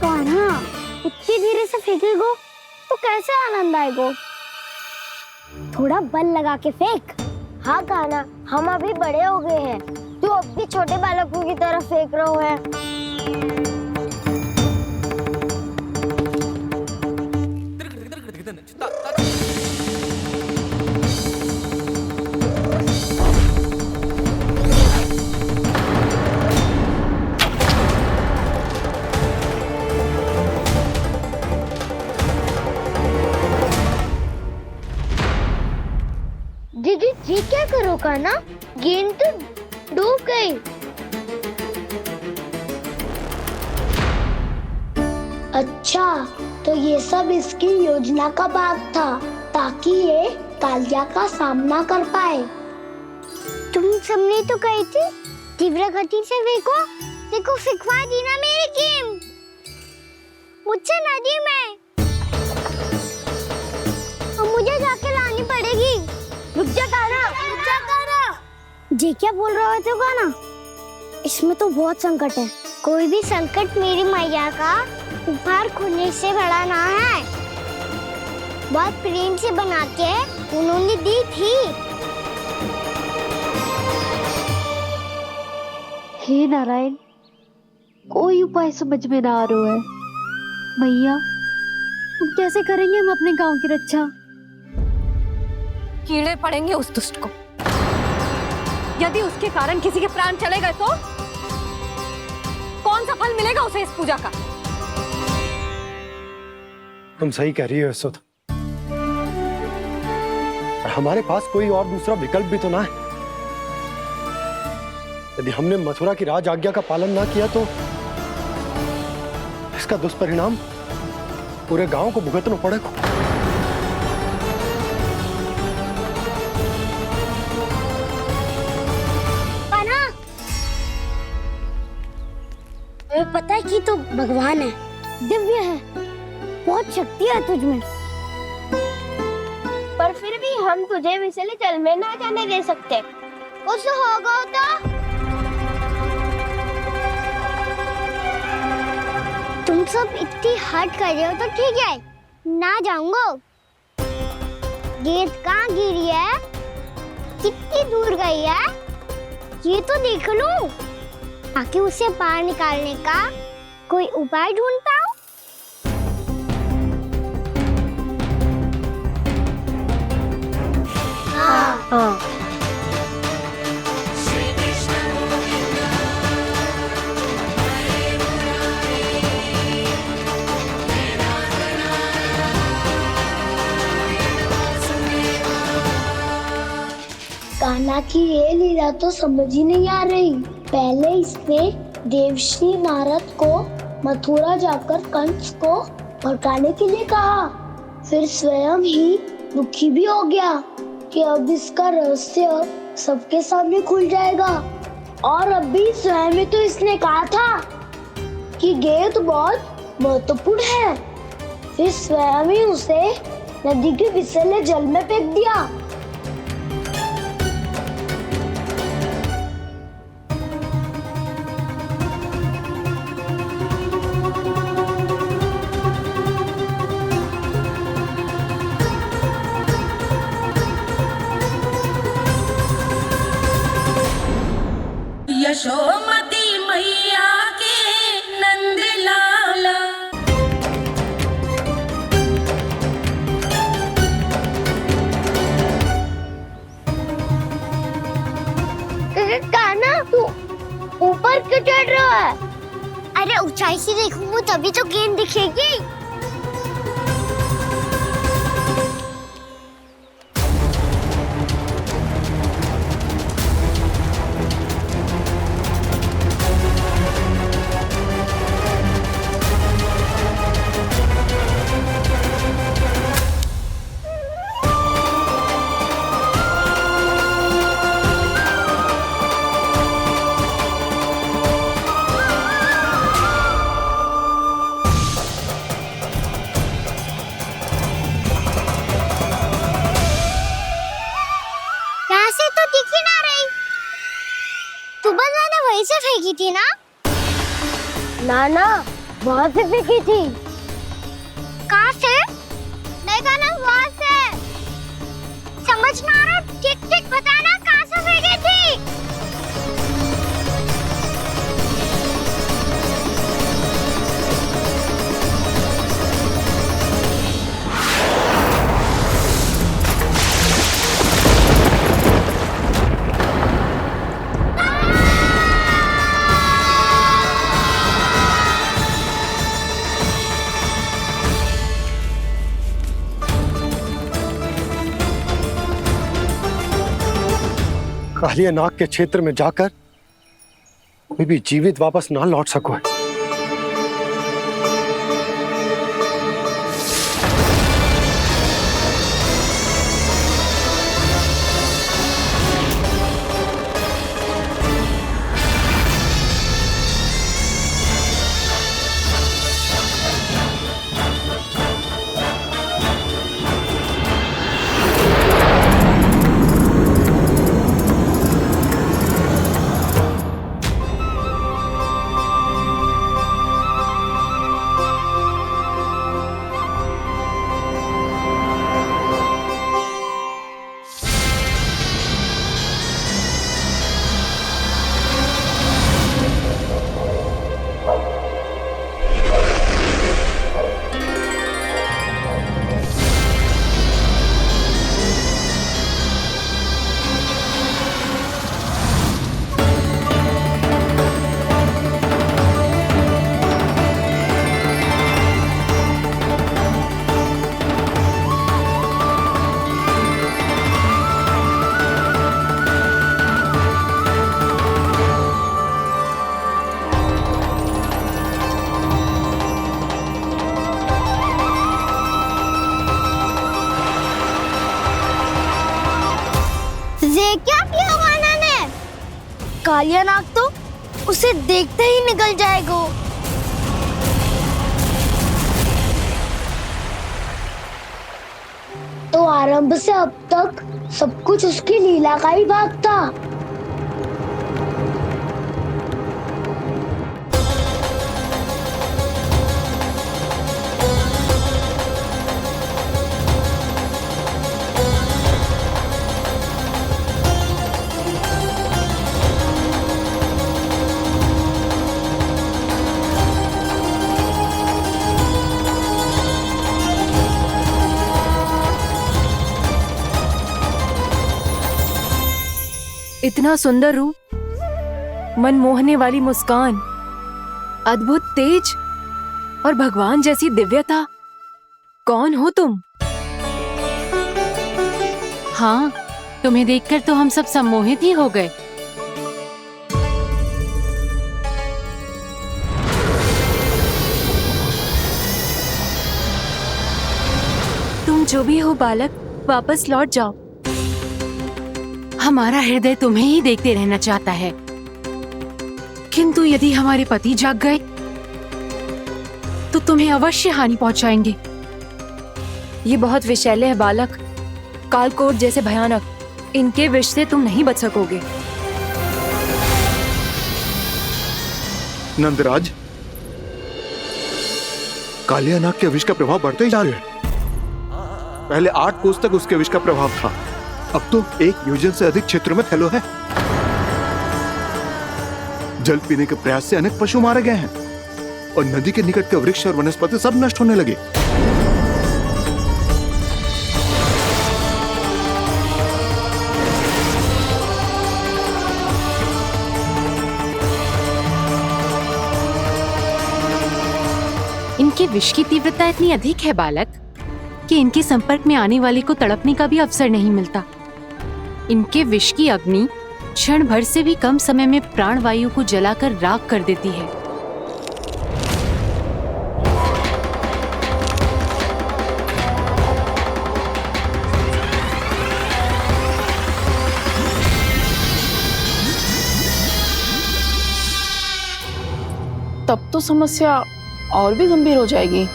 कान्हा, इतनी धीरे से फेंकेगो तो कैसे आनंद आएगो? थोड़ा बल लगा के फेंक। हाँ कान्हा, हम अभी बड़े हो गए हैं, तू अब भी छोटे बालकों की तरह फेंक रहे हो है। दीदी जी क्या करो कान्हा, गेंद तो डूब गई। अच्छा, तो ये सब इसकी योजना का भाग था ताकि ये कालिया का सामना कर पाए। तुम सबने तो कही थी तीव्र गति से फेंको, देखो फिकवा दी ना मेरी गेम। मुझसे नदी में, अब मुझे जाके लानी पड़ेगी। रुक जा कान्हा, रुक जा कान्हा। जी क्या बोल रहे हो कान्हा? इसमें तो बहुत संकट है। कोई भी संकट मेरी मैया का उपहार खोने से बड़ा ना है। बहुत प्रेम से बना के उन्होंने दी थी। हे नारायण, कोई उपाय समझ में ना आ रहा है। मैया, अब कैसे करेंगे हम अपने गांव की रक्षा? कीड़े पड़ेंगे उस दुष्ट को। यदि उसके कारण किसी के प्राण चले गए तो कौन सा फल मिलेगा उसे इस पूजा का? तुम सही कह रही हो यशोदा, और हमारे पास कोई और दूसरा विकल्प भी तो ना है। यदि हमने मथुरा की राज आज्ञा का पालन ना किया तो इसका दुष्परिणाम पूरे गांव को भुगतना पड़ेगा। तुम्हें पता है कि तो भगवान है, दिव्य है, बहुत शक्ति है तुझमें, पर फिर भी हम तुझे विषैले जल में ना जाने दे सकते। कुछ होगा तो तुम सब इतनी हट कर रहे हो तो ठीक है, ना जाऊंगा। गेंद कहाँ गिरी है, कितनी दूर गई है, ये तो देख लूं, ताकि उसे बाहर निकालने का कोई उपाय ढूंढ पाऊं। हाँ। कान्हा की ये लीला तो समझ ही नहीं आ रही। पहले इसने देवश्री नारद को मथुरा जाकर कंस को भड़काने के लिए कहा, फिर स्वयं ही दुखी भी हो गया कि अब इसका रहस्य सबके सामने खुल जाएगा। और अभी स्वयं ही तो इसने कहा था कि गेंद बहुत महत्वपूर्ण है, फिर स्वयं ही उसे नदी के विषैले जल में फेंक दिया। यशोमती मैया के नंद लाला। कान्हा, तू ऊपर क्यों चढ़ रहा है? अरे ऊंचाई से देखूंगा तभी तो गेंद दिखेगी। सुबह मैंने वहीं से फेंकी थी ना? ना, वहाँ से फेंकी थी। कहाँ से? देखा ना, वहाँ से। समझ में आ रहा? ठीक बताना, कहाँ से फेंकी थी? कालिया नाग के क्षेत्र में जाकर कोई भी जीवित वापस ना लौट सको। क्या किया वाना ने? कालिया नाग तो उसे देखते ही निकल जाएगा। तो आरंभ से अब तक सब कुछ उसकी लीला का ही भाग था। इतना सुंदर रूप, मन मोहने वाली मुस्कान, अद्भुत तेज और भगवान जैसी दिव्यता। कौन हो तुम? हाँ, तुम्हें देखकर तो हम सब सम्मोहित ही हो गए। तुम जो भी हो बालक, वापस लौट जाओ। हमारा हृदय तुम्हें ही देखते रहना चाहता है, किंतु यदि हमारे पति जाग गए तो तुम्हें अवश्य हानि पहुंचाएंगे। ये बहुत विषैले है बालक, कालकोट जैसे भयानक। इनके विष से तुम नहीं बच सकोगे। नंदराज, कालिया नाग के विष का प्रभाव बढ़ते ही जा रहा है। पहले 8 कोस तक उसके विष का प्रभाव था, अब तो 1 योजन से अधिक क्षेत्र में फैलो है। जल पीने के प्रयास से अनेक पशु मारे गए हैं और नदी के निकट के वृक्ष और वनस्पति सब नष्ट होने लगे। इनके विष की तीव्रता इतनी अधिक है बालक कि इनके संपर्क में आने वाले को तड़पने का भी अवसर नहीं मिलता। इनके विष की अग्नि क्षण भर से भी कम समय में प्राणवायु को जलाकर राख कर देती है। तब तो समस्या और भी गंभीर हो जाएगी।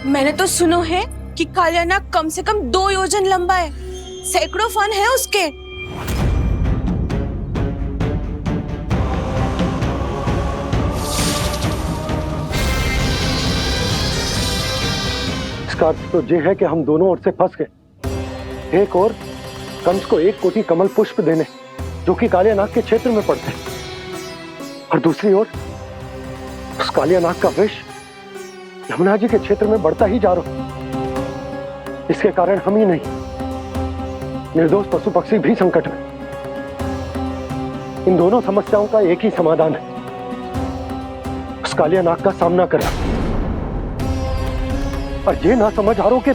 मैंने तो सुनो है कि कालिया नाग कम से कम 2 योजन लंबा है, सैकड़ों फन है उसके। इसका अर्थ तो ये है कि हम दोनों ओर से फंस गए। एक और कंस को 1 कोटि कमल पुष्प देने जो कि कालियानाग के क्षेत्र में पड़ते हैं, और दूसरी ओर उस कालियानाग का विष यमुना जी के क्षेत्र में बढ़ता ही जा रहा। इसके कारण हम ही नहीं, निर्दोष पशु पक्षी भी संकट में। इन दोनों समस्याओं का एक ही समाधान है, उस कालियानाग का सामना करना। और ये ना समझ आ रहा कि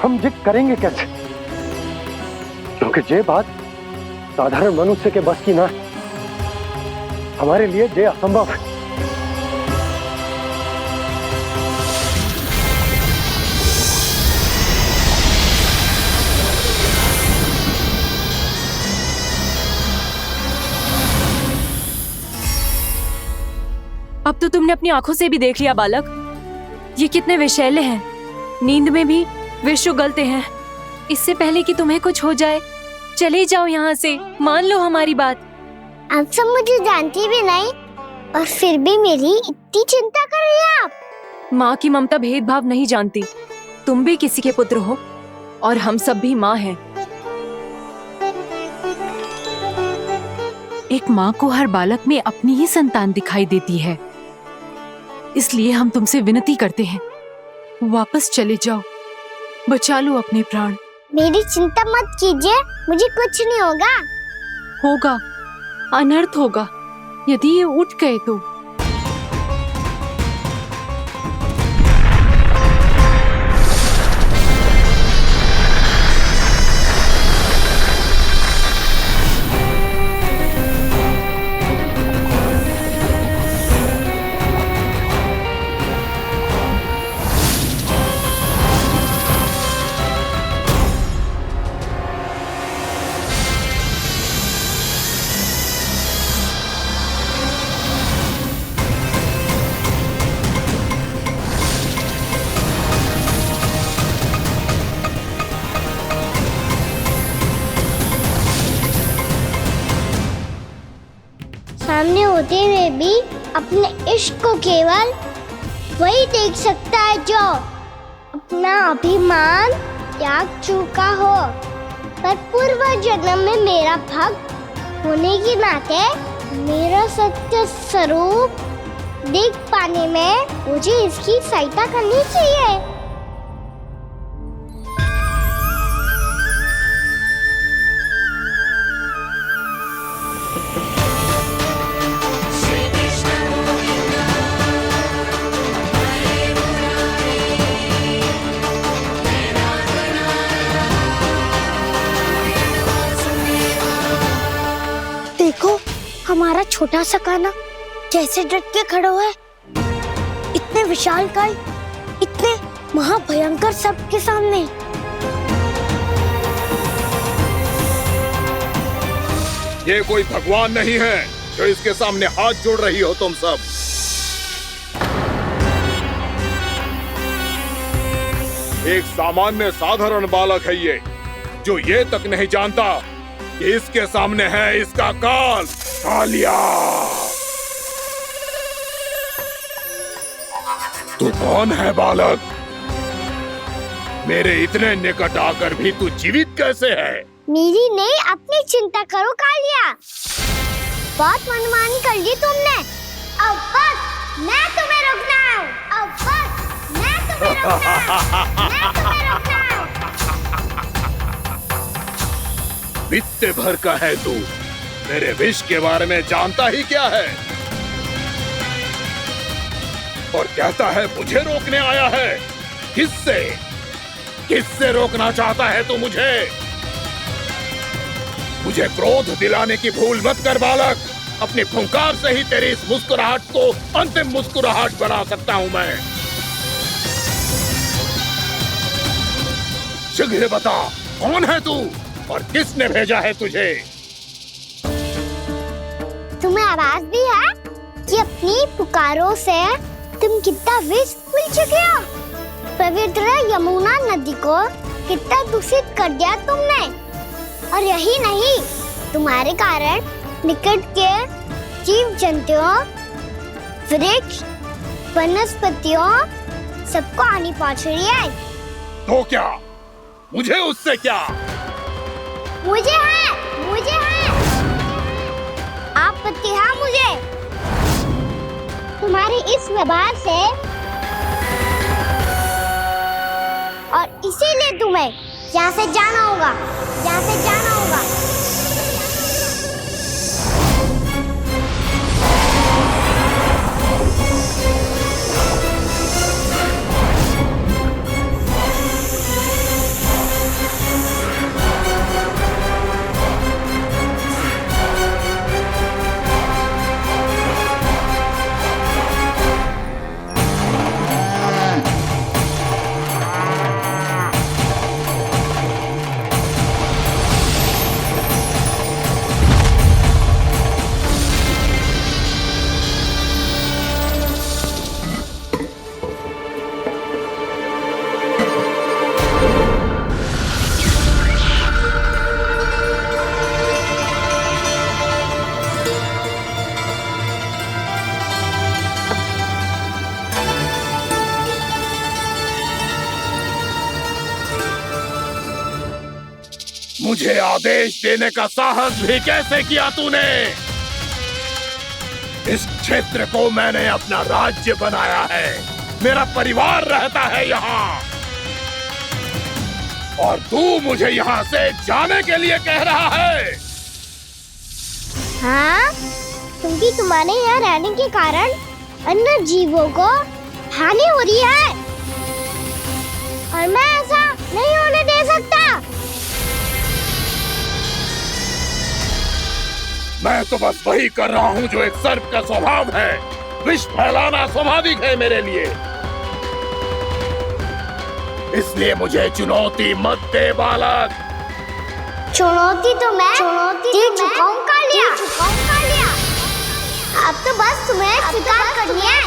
हम ये करेंगे कैसे, क्योंकि ये बात साधारण मनुष्य के बस की ना है। हमारे लिए ये असंभव है। अब तो तुमने अपनी आंखों से भी देख लिया बालक, ये कितने विषैले हैं। नींद में भी विष उगलते हैं। इससे पहले कि तुम्हें कुछ हो जाए, चले जाओ यहाँ से, मान लो हमारी बात। आप सब मुझे जानती भी नहीं और फिर भी मेरी इतनी चिंता कर रही हैं आप। माँ की ममता भेदभाव नहीं जानती। तुम भी किसी के पुत्र हो और हम सब भी माँ हैं। एक माँ को हर बालक में अपनी ही संतान दिखाई देती है। इसलिए हम तुमसे विनती करते हैं, वापस चले जाओ, बचा लो अपने प्राण। मेरी चिंता मत कीजिए, मुझे कुछ नहीं होगा। होगा, अनर्थ होगा यदि ये उठ गए तो। सामने होते हुए भी अपने इश्क को केवल वही देख सकता है जो अपना अभिमान त्याग चुका हो। पर पूर्व जन्म में मेरा भक्त होने के नाते मेरा सत्य स्वरूप देख पाने में मुझे इसकी सहायता करनी चाहिए। देखो हमारा छोटा सा कान्हा कैसे डट के खड़ा हुआ है, इतने विशालकाय, इतने महाभयंकर सबके सामने। ये कोई भगवान नहीं है जो इसके सामने हाथ जोड़ रही हो तुम सब। एक सामान्य साधारण बालक है ये, जो ये तक नहीं जानता कि इसके सामने है इसका काल, कालिया। तू कौन है बालक? मेरे इतने निकट आकर भी तू जीवित कैसे है? मेरी नहीं, अपनी चिंता करो कालिया। बहुत मनमानी कर ली तुमने। अब बस मैं तुम्हें रोकना हूँ। अब बस मैं तुम्हें रोकना हूँ। मैं तुम्हें रोकना हूँ। बित्ते भर का है तू, मेरे विष के बारे में जानता ही क्या है? और कहता है मुझे रोकने आया है। किससे? किससे रोकना चाहता है तू मुझे? मुझे क्रोध दिलाने की भूल मत कर बालक। अपनी फुंकार से ही तेरी इस मुस्कुराहट को अंतिम मुस्कुराहट बना सकता हूं मैं। शीघ्र बता, कौन है तू और किसने भेजा है तुझे? तुम्हें आवाज भी है कि अपनी पुकारों से तुम कितना विष भूल चुके हो। पवित्र यमुना नदी को कितना दूषित कर दिया तुमने। और यही नहीं, तुम्हारे कारण निकट के जीव जंतुओं, वृक्ष, वनस्पतियों सबको हानि पहुंच रही है। तो क्या, मुझे उससे क्या? मुझे है आप पति हाँ मुझे। तुम्हारे इस व्यवहार से और इसीलिए तुम्हें यहाँ से जाना होगा। मुझे आदेश देने का साहस भी कैसे किया तूने? इस क्षेत्र को मैंने अपना राज्य बनाया है, मेरा परिवार रहता है यहाँ, और तू मुझे यहाँ से जाने के लिए कह रहा है? हाँ, क्योंकि तुम्हारे यहाँ रहने के कारण अन्य जीवों को हानि हो रही है और मैं ऐसा नहीं होने दे सकता। मैं तो बस वही कर रहा हूँ जो एक सर्प का स्वभाव है। विष फैलाना स्वाभाविक है मेरे लिए, इसलिए मुझे चुनौती मत दे बालक। चुनौती तो मैं दे चुका हूँ कालिया। अब तो बस तुम्हें स्वीकार करनी है।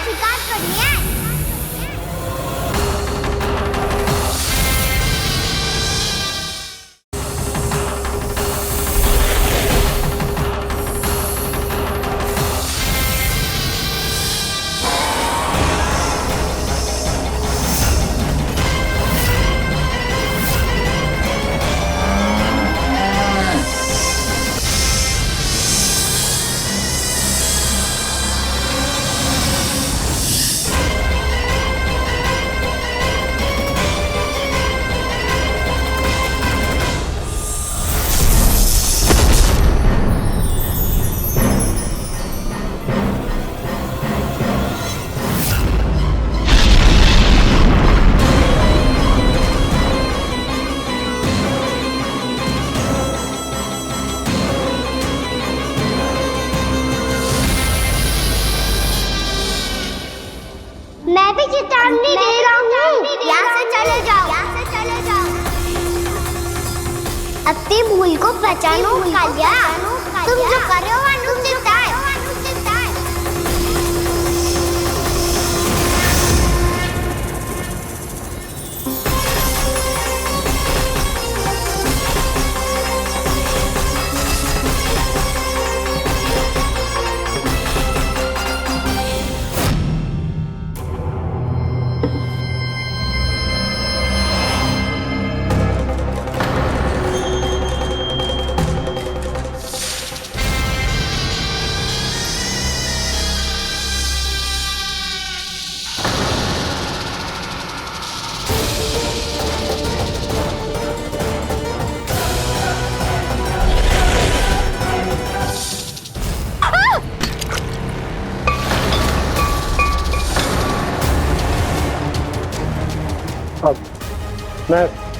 मैं भी चेतावनी दे रहा हूँ, यहाँ से चले जाओ। अपनी भूल को पहचानो कालिया, तुम जो कर रहे हो अनुचित है।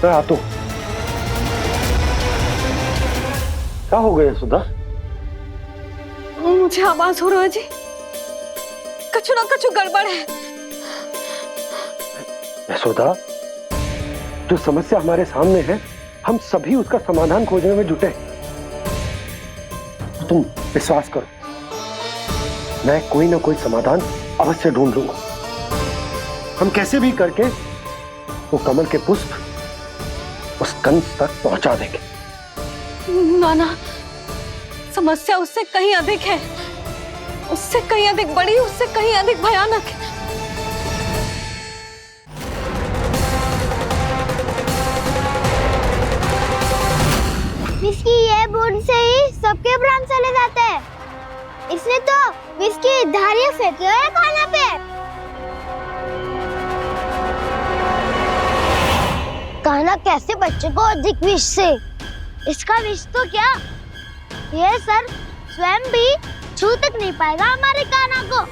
मैं आता हूँ। क्या हो गया सुधा? मुझे आवाज हो रहा है जी, कछु ना कछु गड़बड़ है। यशोदा, जो समस्या हमारे सामने है, हम सभी उसका समाधान खोजने में जुटे। तो तुम विश्वास करो, मैं कोई ना कोई समाधान अवश्य ढूंढ लूंगा। हम कैसे भी करके वो कमल के पुष्प उस कंस तक पहुंचा देंगे। नाना, समस्या उससे कहीं अधिक है, उससे कहीं अधिक बड़ी, उससे कहीं अधिक भयानक है। सुन से ही सबके प्राण चले जाते हैं। इसने तो विष की धारियां फेंकी है कान्हा पे। कान्हा कैसे बच्चे को अधिक विष से? इसका विष तो क्या, ये सर स्वयं भी छू तक नहीं पाएगा हमारे कान्हा को।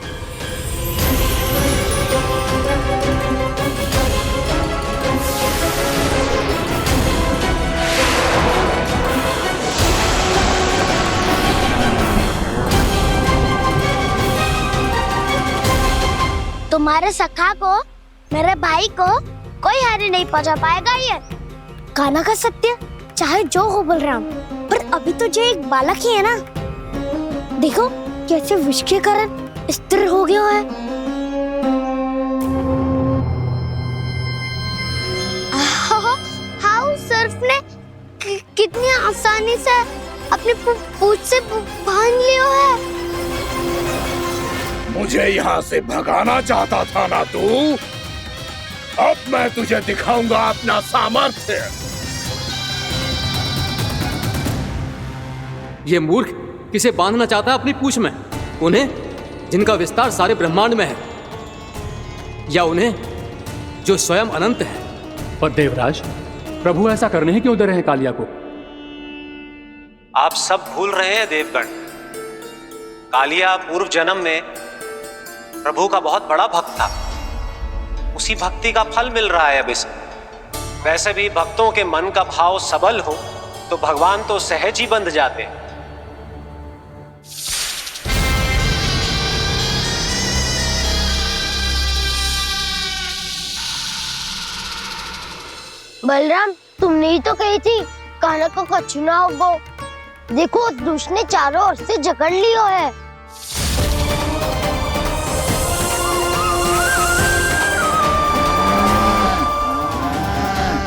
तुम्हारे सखा को, मेरे भाई को कोई हानि नहीं पहुंचा पाएगा। ये कान्हा का सत्य चाहे जो हो बलराम, पर अभी तो जो एक बालक ही है ना। देखो कैसे विष के कारण स्थिर हो गया है। हाउ सर्फ ने कितनी आसानी से अपनी पूंछ से बांध लिया है। मुझे यहाँ से भगाना चाहता था ना तू? अब मैं तुझे दिखाऊंगा अपना सामर्थ्य। ये मूर्ख किसे बांधना चाहता है अपनी पूंछ में? उन्हें जिनका विस्तार सारे ब्रह्मांड में है, या उन्हें जो स्वयं अनंत है? पर देवराज, प्रभु ऐसा करने ही क्यों दे रहे हैं कालिया को? आप सब भूल रहे हैं देवगण। कालिया पूर्व जन्म में प्रभु का बहुत बड़ा भक्त था। उसी भक्ति का फल मिल रहा है अब इसे। वैसे भी भक्तों के मन का भाव सबल हो तो भगवान तो सहज ही बंध जाते हैं। बलराम, तुमने ही तो कही थी कान्हा को कछु ना होगो। देखो दुष्ट ने चारों ओर से जकड़ लियो है।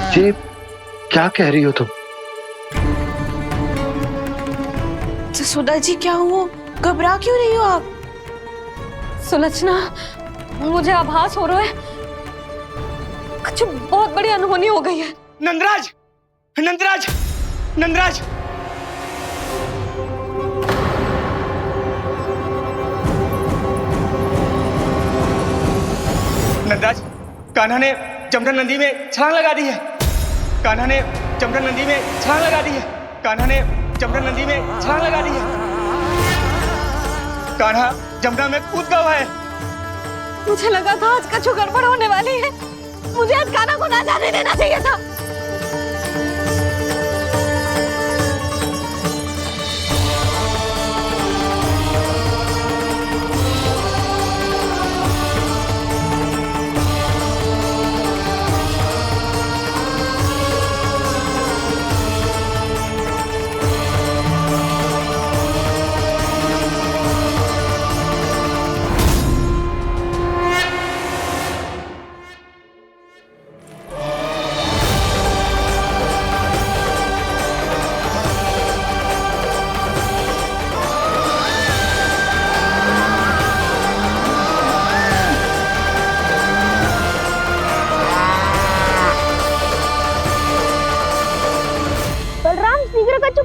ये क्या कह रही हो तुम? जसोदा जी, क्या हुआ? घबरा क्यों रही हो आप? सुलक्षणा, मुझे आभास हो रहा है कुछ बहुत बड़ी अनहोनी हो गई है। नंदराज, नंदराज, नंदराज! नंदराज, कान्हा ने जमदग्नि नदी में छलांग लगा दी है। कान्हा ने जमदग्नि नदी में छलांग लगा दी है। कान्हा ने जमदग्नि नदी में छलांग लगा दी है। कान्हा जमुना में कूद गया है। मुझे लगा था आज कछु गड़बड़ होने वाली है। मुझे आज कान्हा को ना जाने देना चाहिए था।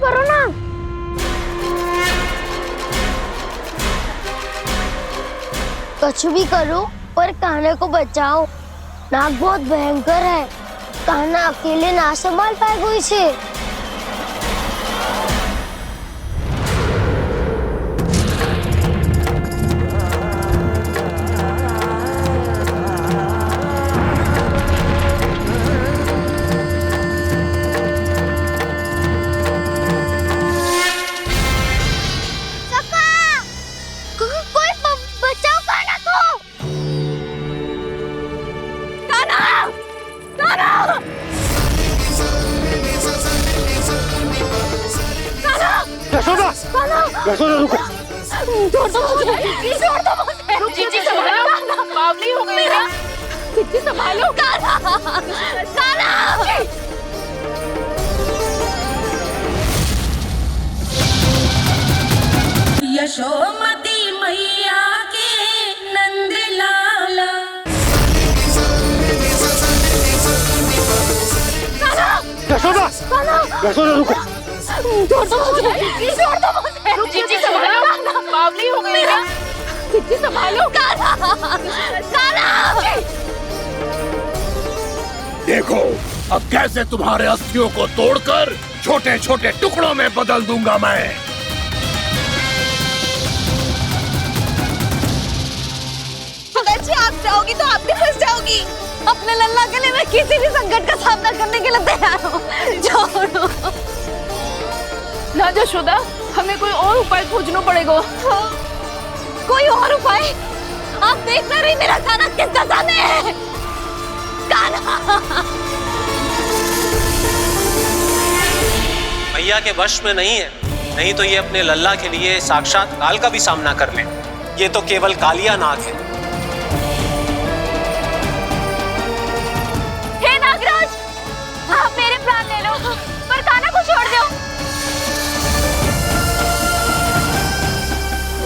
करो ना। कछु भी करो पर कान्हा को बचाओ। नाग बहुत भयंकर है। कान्हा अकेले ना संभाल पाएगा इसे। यशोदा रुको। छोड़ दो मुझे, छोड़ दो मुझे। जीजी संभालो, बावली हो गई है। जीजी संभालो। कान्हा, कान्हा। यशोमती मैया के नंद लाला। यशोदा, यशोदा रुको। छोड़ दो मुझे, छोड़ दो मुझे। जीजी संभालो, बावली हो गई क्या? जीजी संभालो। देखो अब कैसे तुम्हारे अस्थियों को तोड़कर छोटे छोटे टुकड़ों में बदल दूंगा मैं। सुदाजी, आप जाओगी तो आप भी फंस जाओगी। अपने लल्ला के लिए मैं किसी भी संकट का सामना करने के लिए तैयार हूँ। छोड़ो ना यशोदा, हमें कोई और उपाय खोजना पड़ेगा। कोई और उपाय? आप देख ना रही मेरा काना किस दशा में है। काना मैया के वश में नहीं है, नहीं तो ये अपने लल्ला के लिए साक्षात काल का भी सामना कर ले। ये तो केवल कालिया नाग है। हे नागराज, आप मेरे प्राण ले लो पर काना को छोड़ दो।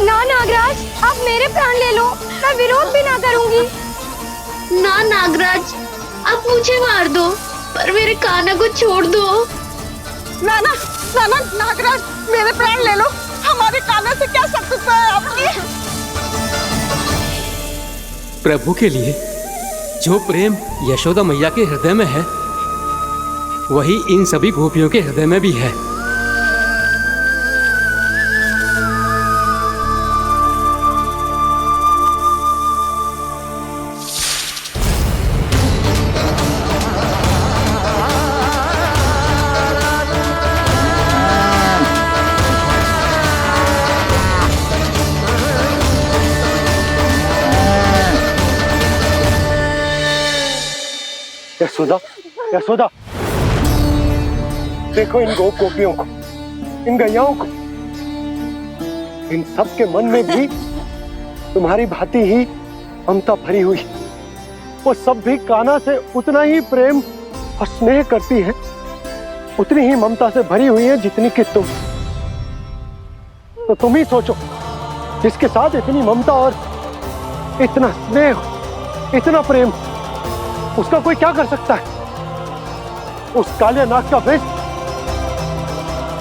ना नागराज, आप मेरे प्राण ले लो, मैं विरोध भी ना करूंगी। ना नागराज, आप मुझे मार दो पर मेरे काना को छोड़ दो। ना ना ना ना नागराज, मेरे प्राण ले लो, हमारे काना से क्या शत्रुता है आपकी? प्रभु के लिए जो प्रेम यशोदा मैया के हृदय में है, वही इन सभी गोपियों के हृदय में भी है। यशोदा, यशोदा, देखो इन गोपियों को, इन गैयाओं को, इन सब के मन में भी तुम्हारी भांति ही ममता भरी हुई। वो सब भी कान्हा से उतना ही प्रेम और स्नेह करती हैं, उतनी ही ममता से भरी हुई है जितनी कि तुम। तो तुम ही सोचो, जिसके साथ इतनी ममता और इतना स्नेह, इतना प्रेम, उसका कोई क्या कर सकता है? उस कालिया नाग का विष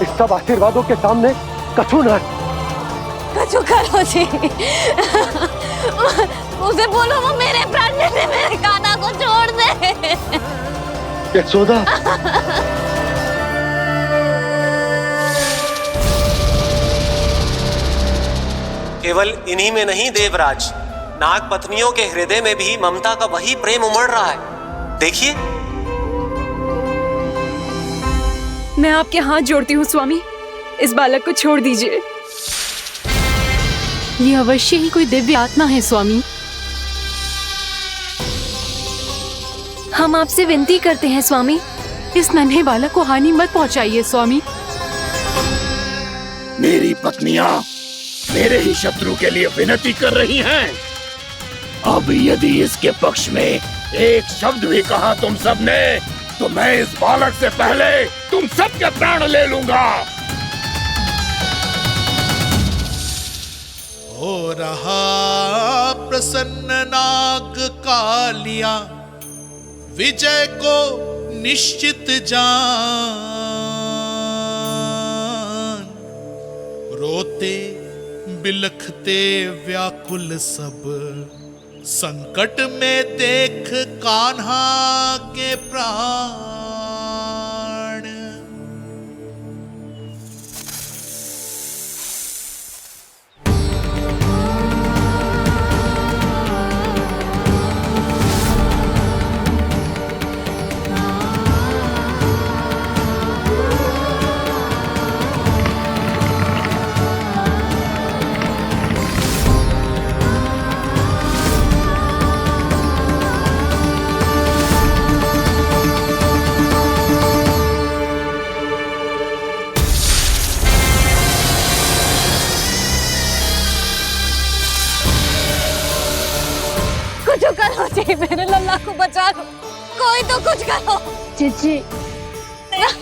इस सब आशीर्वादों के सामने कछु न है। कछु करो जी, उसे बोलो वो मेरे प्राण ले ले, मेरे काना को छोड़ दे। यशोदा, केवल इन्हीं में नहीं देवराज, नाग पत्नियों के हृदय में भी ममता का वही प्रेम उमड़ रहा है। देखिए। मैं आपके हाथ जोड़ती हूँ स्वामी, इस बालक को छोड़ दीजिए। ये अवश्य ही कोई दिव्य आत्मा है स्वामी। हम आपसे विनती करते हैं स्वामी, इस नन्हे बालक को हानि मत पहुंचाइए स्वामी। मेरी पत्नियां मेरे ही शत्रु के लिए विनती कर रही हैं। अब यदि इसके पक्ष में एक शब्द भी कहा तुम सबने, तो मैं इस बालक से पहले तुम सबके प्राण ले लूंगा। हो रहा प्रसन्न नाग कालिया, विजय को निश्चित जान। रोते बिलखते व्याकुल सब, संकट में देख कान्हा के प्राण। कुछ करो जी, मेरे लल्ला को बचा लो, कोई तो कुछ करो। जीजी,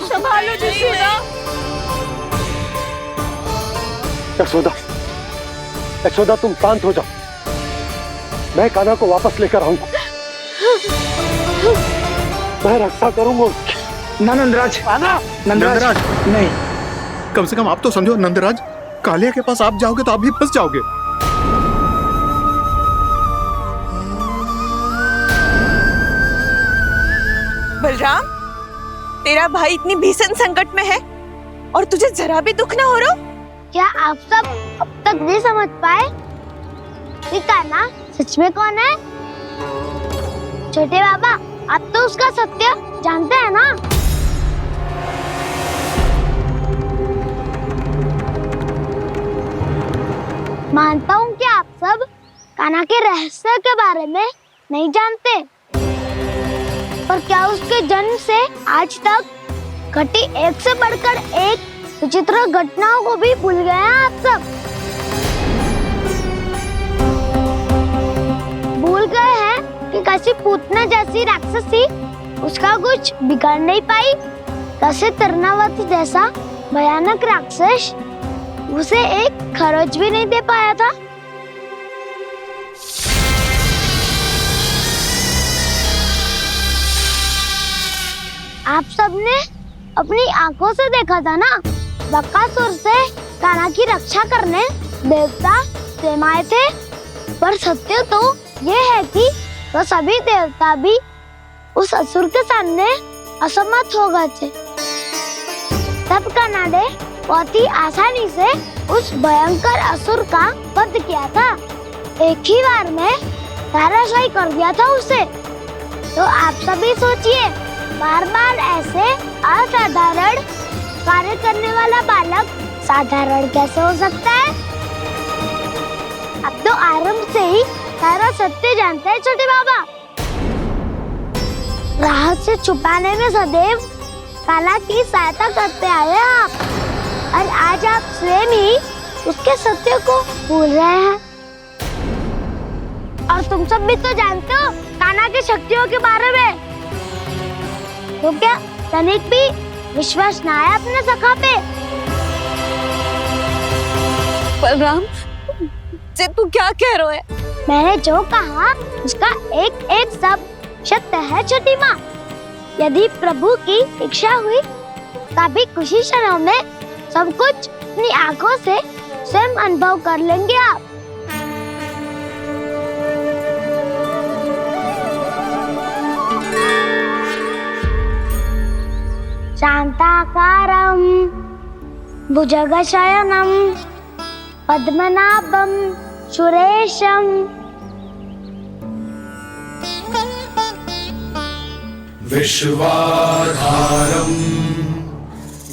संभालो जी। यशोदा, यशोदा तुम शांत हो जाओ, मैं कान्हा को वापस लेकर आऊंगा, मैं रक्षा करूंगा उसकी। ना नंदराज, कान्हा, नंदराज नहीं, कम से कम आप तो समझो नंदराज, कालिया के पास आप जाओगे तो आप भी फंस जाओगे। बलराम, तेरा भाई इतनी भीषण संकट में है और तुझे जरा भी दुख ना हो रहा? क्या आप सब अब तक नहीं समझ पाए कि कान्हा सच में कौन है? छोटे बाबा, आप तो उसका सत्य जानते हैं ना? मानता हूँ कि आप सब कान्हा के रहस्य के बारे में नहीं जानते, पर क्या उसके जन्म से आज तक घटी एक से बढ़कर एक विचित्र घटनाओं को भी भूल गए हैं आप सब? भूल गए हैं कि कैसी पूतना जैसी राक्षसी उसका कुछ बिगाड़ नहीं पाई, कैसे तरनावती जैसा भयानक राक्षस उसे एक खरोच भी नहीं दे पाया था। आप सबने अपनी आंखों से देखा था ना, बकासुर से कान्हा की रक्षा करने देवता स्वयं आए थे, पर सत्य तो ये है कि वह सभी देवता भी उस असुर के सामने असमर्थ हो गए थे। तब कान्हा ने बहुत ही आसानी से उस भयंकर असुर का वध किया था, एक ही बार में धराशायी कर दिया था उसे। तो आप सभी सोचिए, बार बार ऐसे असाधारण कार्य करने वाला बालक साधारण कैसे हो सकता है? अब तो आरंभ से ही सारा सत्य जानते हैं छोटे बाबा। रहस्य छुपाने में सदैव कान्हा की सहायता करते आए हैं आप, और आज आप स्वयं ही उसके सत्य को भूल रहे हैं। और तुम सब भी तो जानते हो कान्हा की शक्तियों के बारे में, तो क्या तनिक भी विश्वास ना है अपने सखा पे? बलराम, जे तू क्या कह रहा है? मैंने जो कहा उसका एक एक शब्द सत्य है छोटी माँ। यदि प्रभु की इच्छा हुई तभी कुछ ही क्षणों में सब कुछ अपनी आंखों से स्वयं अनुभव कर लेंगे आप। शांताकारं भुजगशयनं पद्मनाभं सुरेशं विश्वाधारं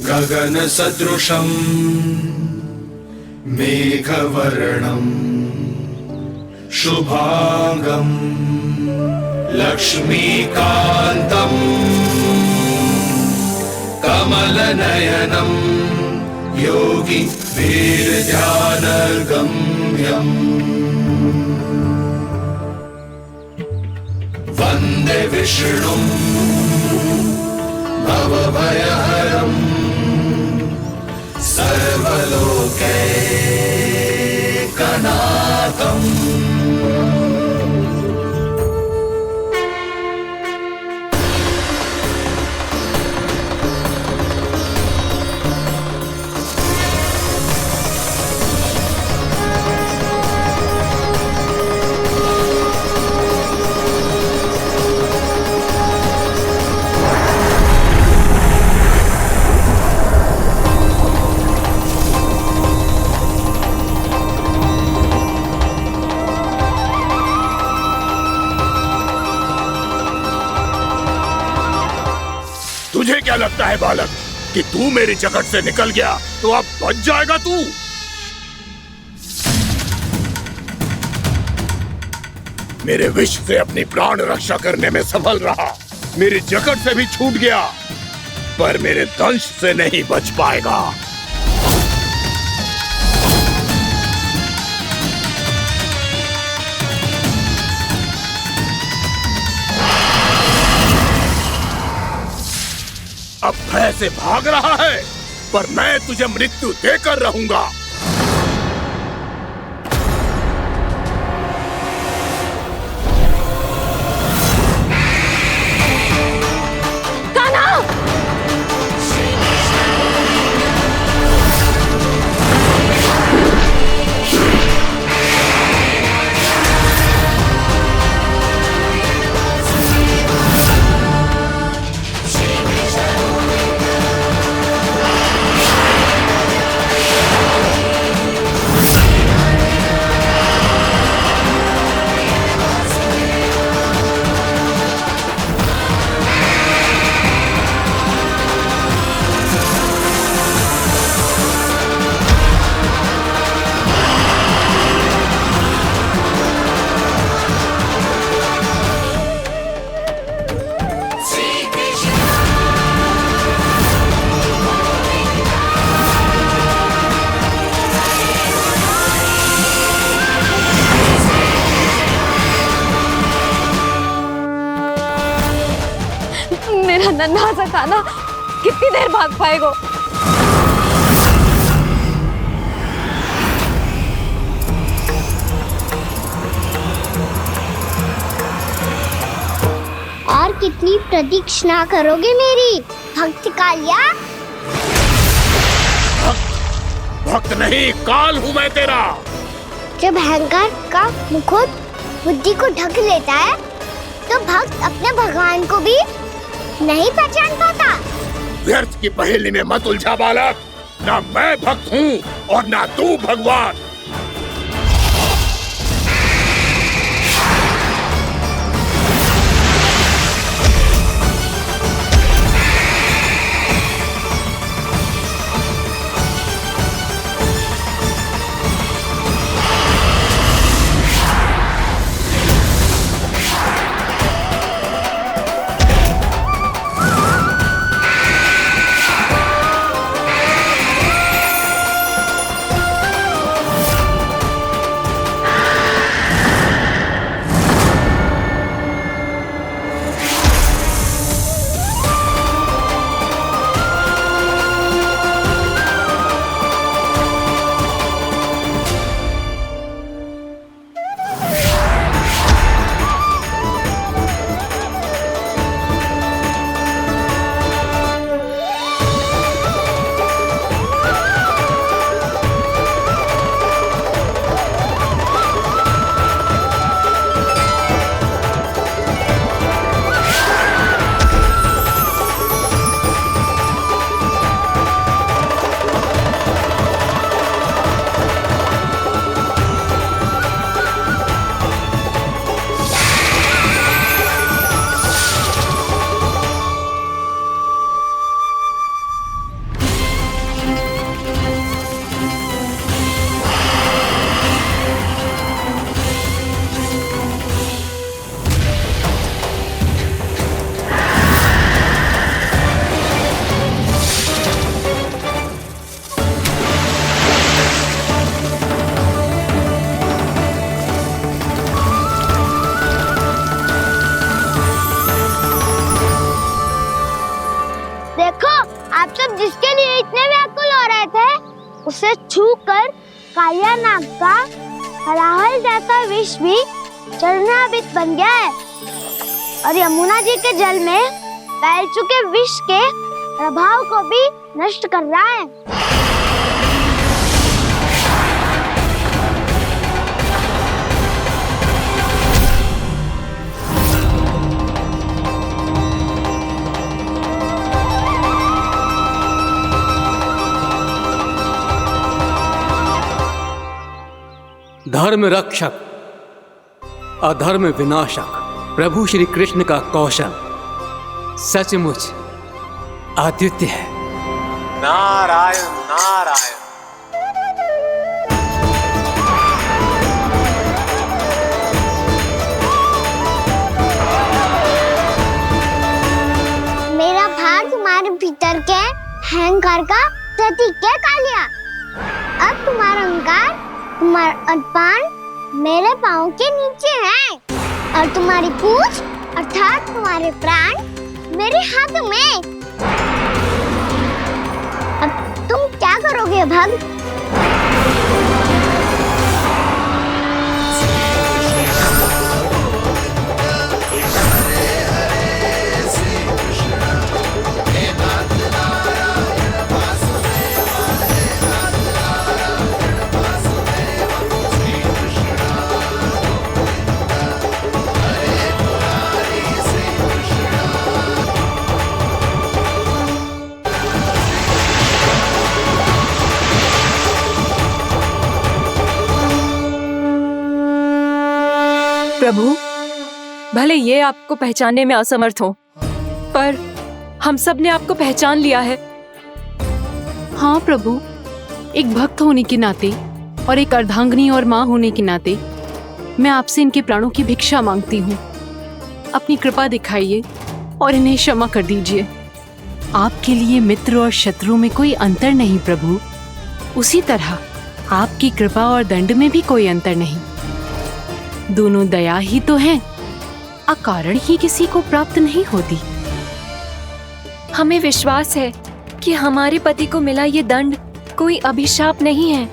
गगनसदृशं मेघवर्णं शुभांगं लक्ष्मीकान्तं कमलनयनं योगी वीरध्यानगम्यम् वन्दे विष्णुं भवभयहरं सर्वलोकैकनाथम् तुझे क्या लगता है बालक कि तू मेरी जगत से निकल गया तो अब बच जाएगा तू? मेरे विष से अपनी प्राण रक्षा करने में सफल रहा, मेरी जगत से भी छूट गया, पर मेरे दंश से नहीं बच पाएगा। अब भय से भाग रहा है, पर मैं तुझे मृत्यु देकर रहूंगा। नन्हा सा खाना कितनी देर भाग पाएगा? और कितनी प्रतीक्षा करोगे मेरी भक्त कालिया? भक्त नहीं, काल हूँ मैं तेरा। जब अहंकार का मुकुट बुद्धि को ढक लेता है तो भक्त अपने भगवान को भी नहीं पहचान पाता। व्यर्थ की पहेली में मत उलझा बालक। ना मैं भक्त हूँ और ना तू भगवान। उसे छूकर कालिया नाग का हलाहल जैसा विष भी चरणामृत बन गया है और यमुना जी के जल में फैल चुके विष के प्रभाव को भी नष्ट कर रहा है। धर्म रक्षक अधर्म विनाशक प्रभु श्री कृष्ण का कौशल सचमुच अद्वितीय है। नारायण नारायण। मेरा भार तुम्हारे भीतर के अहंकार का प्रतीक है कालिया। अब तुम्हारा अहंकार, तुम्हारा अनपान मेरे पाँव के नीचे है और तुम्हारी पूंछ अर्थात तुम्हारे प्राण मेरे हाथ में। अब तुम क्या करोगे भक्त? प्रभु, भले ये आपको पहचानने में असमर्थ हो, पर हम सब ने आपको पहचान लिया है। हाँ प्रभु, एक भक्त होने के नाते और एक अर्धांगिनी और माँ होने के नाते मैं आपसे इनके प्राणों की भिक्षा मांगती हूँ। अपनी कृपा दिखाइए और इन्हें क्षमा कर दीजिए। आपके लिए मित्र और शत्रु में कोई अंतर नहीं प्रभु। उसी तरह आपकी कृपा और दंड में भी कोई अंतर नहीं। दोनों दया ही तो हैं, अकारण ही किसी को प्राप्त नहीं होती। हमें विश्वास है कि हमारे पति को मिला ये दंड कोई अभिशाप नहीं है,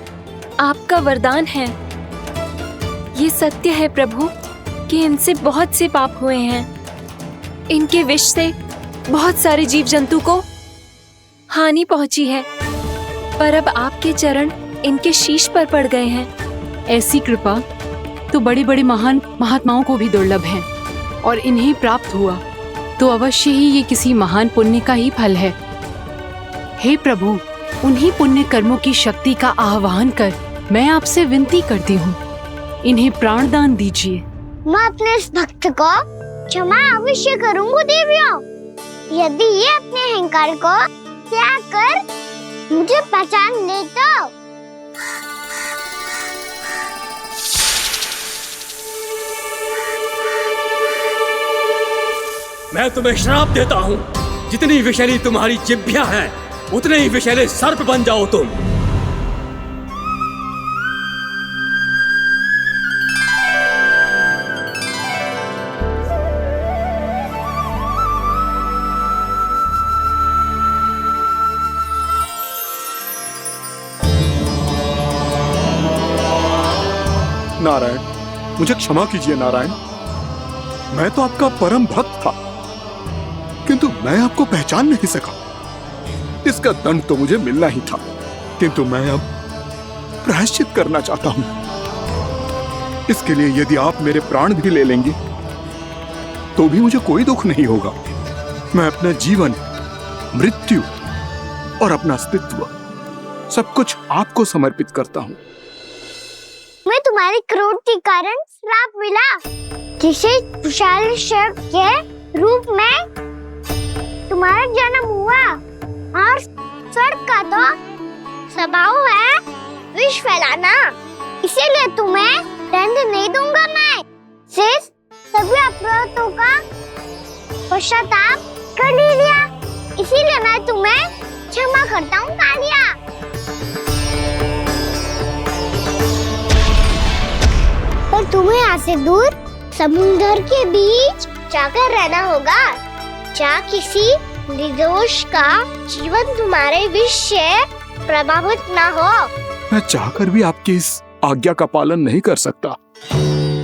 आपका वरदान है। ये सत्य है प्रभु कि इनसे बहुत से पाप हुए हैं। इनके विष से बहुत सारे जीव जंतु को हानि पहुंची है, पर अब आपके चरण इनके शीश पर पड़ गए हैं। ऐसी कृपा तो बड़े बड़े महान महात्माओं को भी दुर्लभ है, और इन्हें प्राप्त हुआ तो अवश्य ही ये किसी महान पुण्य का ही फल है। हे प्रभु, उन्हीं पुण्य कर्मों की शक्ति का आह्वान कर मैं आपसे विनती करती हूँ, इन्हें प्राणदान दीजिए। मैं अपने इस भक्त को क्षमा अवश्य करूंगी देवियों, यदि ये अपने अहंकार को त्याग कर मुझे पहचान ले तो। मैं तुम्हें श्राप देता हूँ, जितनी विषैली तुम्हारी जिह्वा है उतने ही विषैले सर्प बन जाओ तुम। नारायण, मुझे क्षमा कीजिए नारायण। मैं तो आपका परम भक्त था, किंतु मैं आपको पहचान नहीं सका। इसका दंड तो मुझे मिलना ही था, किंतु मैं अब प्रायश्चित करना चाहता हूं। इसके लिए यदि आप मेरे प्राण भी ले लेंगे तो भी मुझे कोई दुख नहीं होगा। मैं अपना जीवन, मृत्यु और अपना अस्तित्व सब कुछ आपको समर्पित करता हूं। मैं तुम्हारी क्रोध के कारण श्राप मिला, जिसे विशाल सर्प के रूप में तुम्हारा जन्म हुआ, और सर्प का तो स्वभाव है विष फैलाना। इसीलिए तुम्हें दंड नहीं दूंगा, मैं सिर्फ सभी अपराधों का पश्चाताप कर लिया। इसीलिए मैं तुम्हें क्षमा करता हूँ कालिया। पर तुम्हें यहाँ से दूर समुद्र के बीच जाकर रहना होगा, जहाँ किसी निर्दोष का जीवन तुम्हारे विष से प्रभावित ना हो। मैं चाहकर भी आपकी इस आज्ञा का पालन नहीं कर सकता।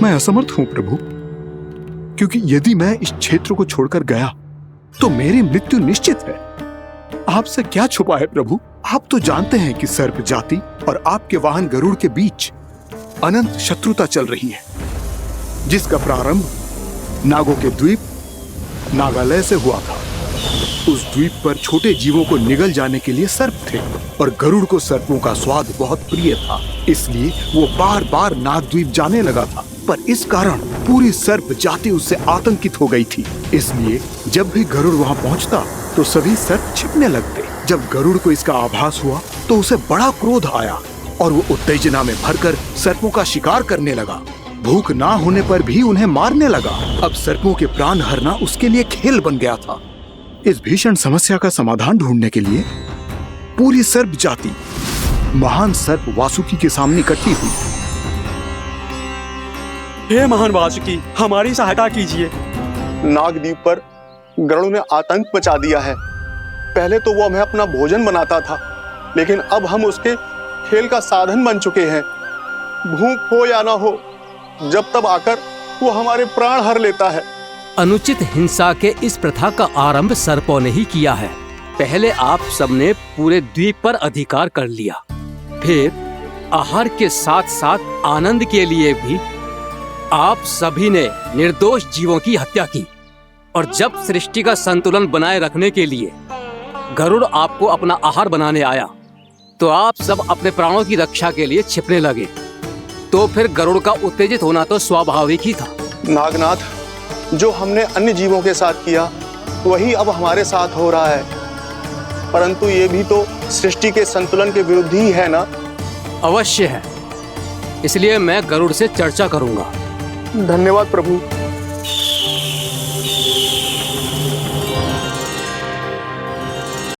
मैं असमर्थ हूँ प्रभु, क्योंकि यदि मैं इस क्षेत्र को छोड़कर गया तो मेरी मृत्यु निश्चित है। आपसे क्या छुपा है प्रभु, आप तो जानते हैं कि सर्प जाति और आपके वाहन गरुड़ के बीच अनंत शत्रुता चल रही है, जिसका प्रारंभ नागों के द्वीप नागालय से हुआ था। उस द्वीप पर छोटे जीवों को निगल जाने के लिए सर्प थे, और गरुड़ को सर्पों का स्वाद बहुत प्रिय था, इसलिए वो बार बार नागद्वीप जाने लगा था। पर इस कारण पूरी सर्प जाति उससे आतंकित हो गई थी। इसलिए जब भी गरुड़ वहां पहुंचता तो सभी सर्प छिपने लगते। जब गरुड़ को इसका आभास हुआ तो उसे बड़ा क्रोध आया और वो उत्तेजना में भरकर सर्पों का शिकार करने लगा। भूख ना होने पर भी उन्हें मारने लगा। अब सर्पों के प्राण हरना उसके लिए खेल बन गया था। इस भीषण समस्या का समाधान ढूंढने के लिए पूरी सर्प जाति महान सर्प वासुकी के सामने इकट्ठी हुई। हे महान वासुकी, हमारी सहायता कीजिए। नागद्वीप पर गरुड़ ने आतंक मचा दिया है। पहले तो वो हमें अपना भोजन बनाता था, लेकिन अब हम उसके खेल का साधन बन चुके हैं। भूख हो या ना हो, जब तब आकर वो हमारे प्राण हर लेता है। अनुचित हिंसा के इस प्रथा का आरंभ सर्पों ने ही किया है। पहले आप सबने पूरे द्वीप पर अधिकार कर लिया, फिर आहार के साथ साथ आनंद के लिए भी आप सभी ने निर्दोष जीवों की हत्या की। और जब सृष्टि का संतुलन बनाए रखने के लिए गरुड़ आपको अपना आहार बनाने आया तो आप सब अपने प्राणों की रक्षा के लिए छिपने लगे। तो फिर गरुड़ का उत्तेजित होना तो स्वाभाविक ही था। नागनाथ, जो हमने अन्य जीवों के साथ किया वही अब हमारे साथ हो रहा है, परंतु ये भी तो सृष्टि के संतुलन के विरुद्ध ही है ना? अवश्य है, इसलिए मैं गरुड़ से चर्चा करूंगा। धन्यवाद प्रभु।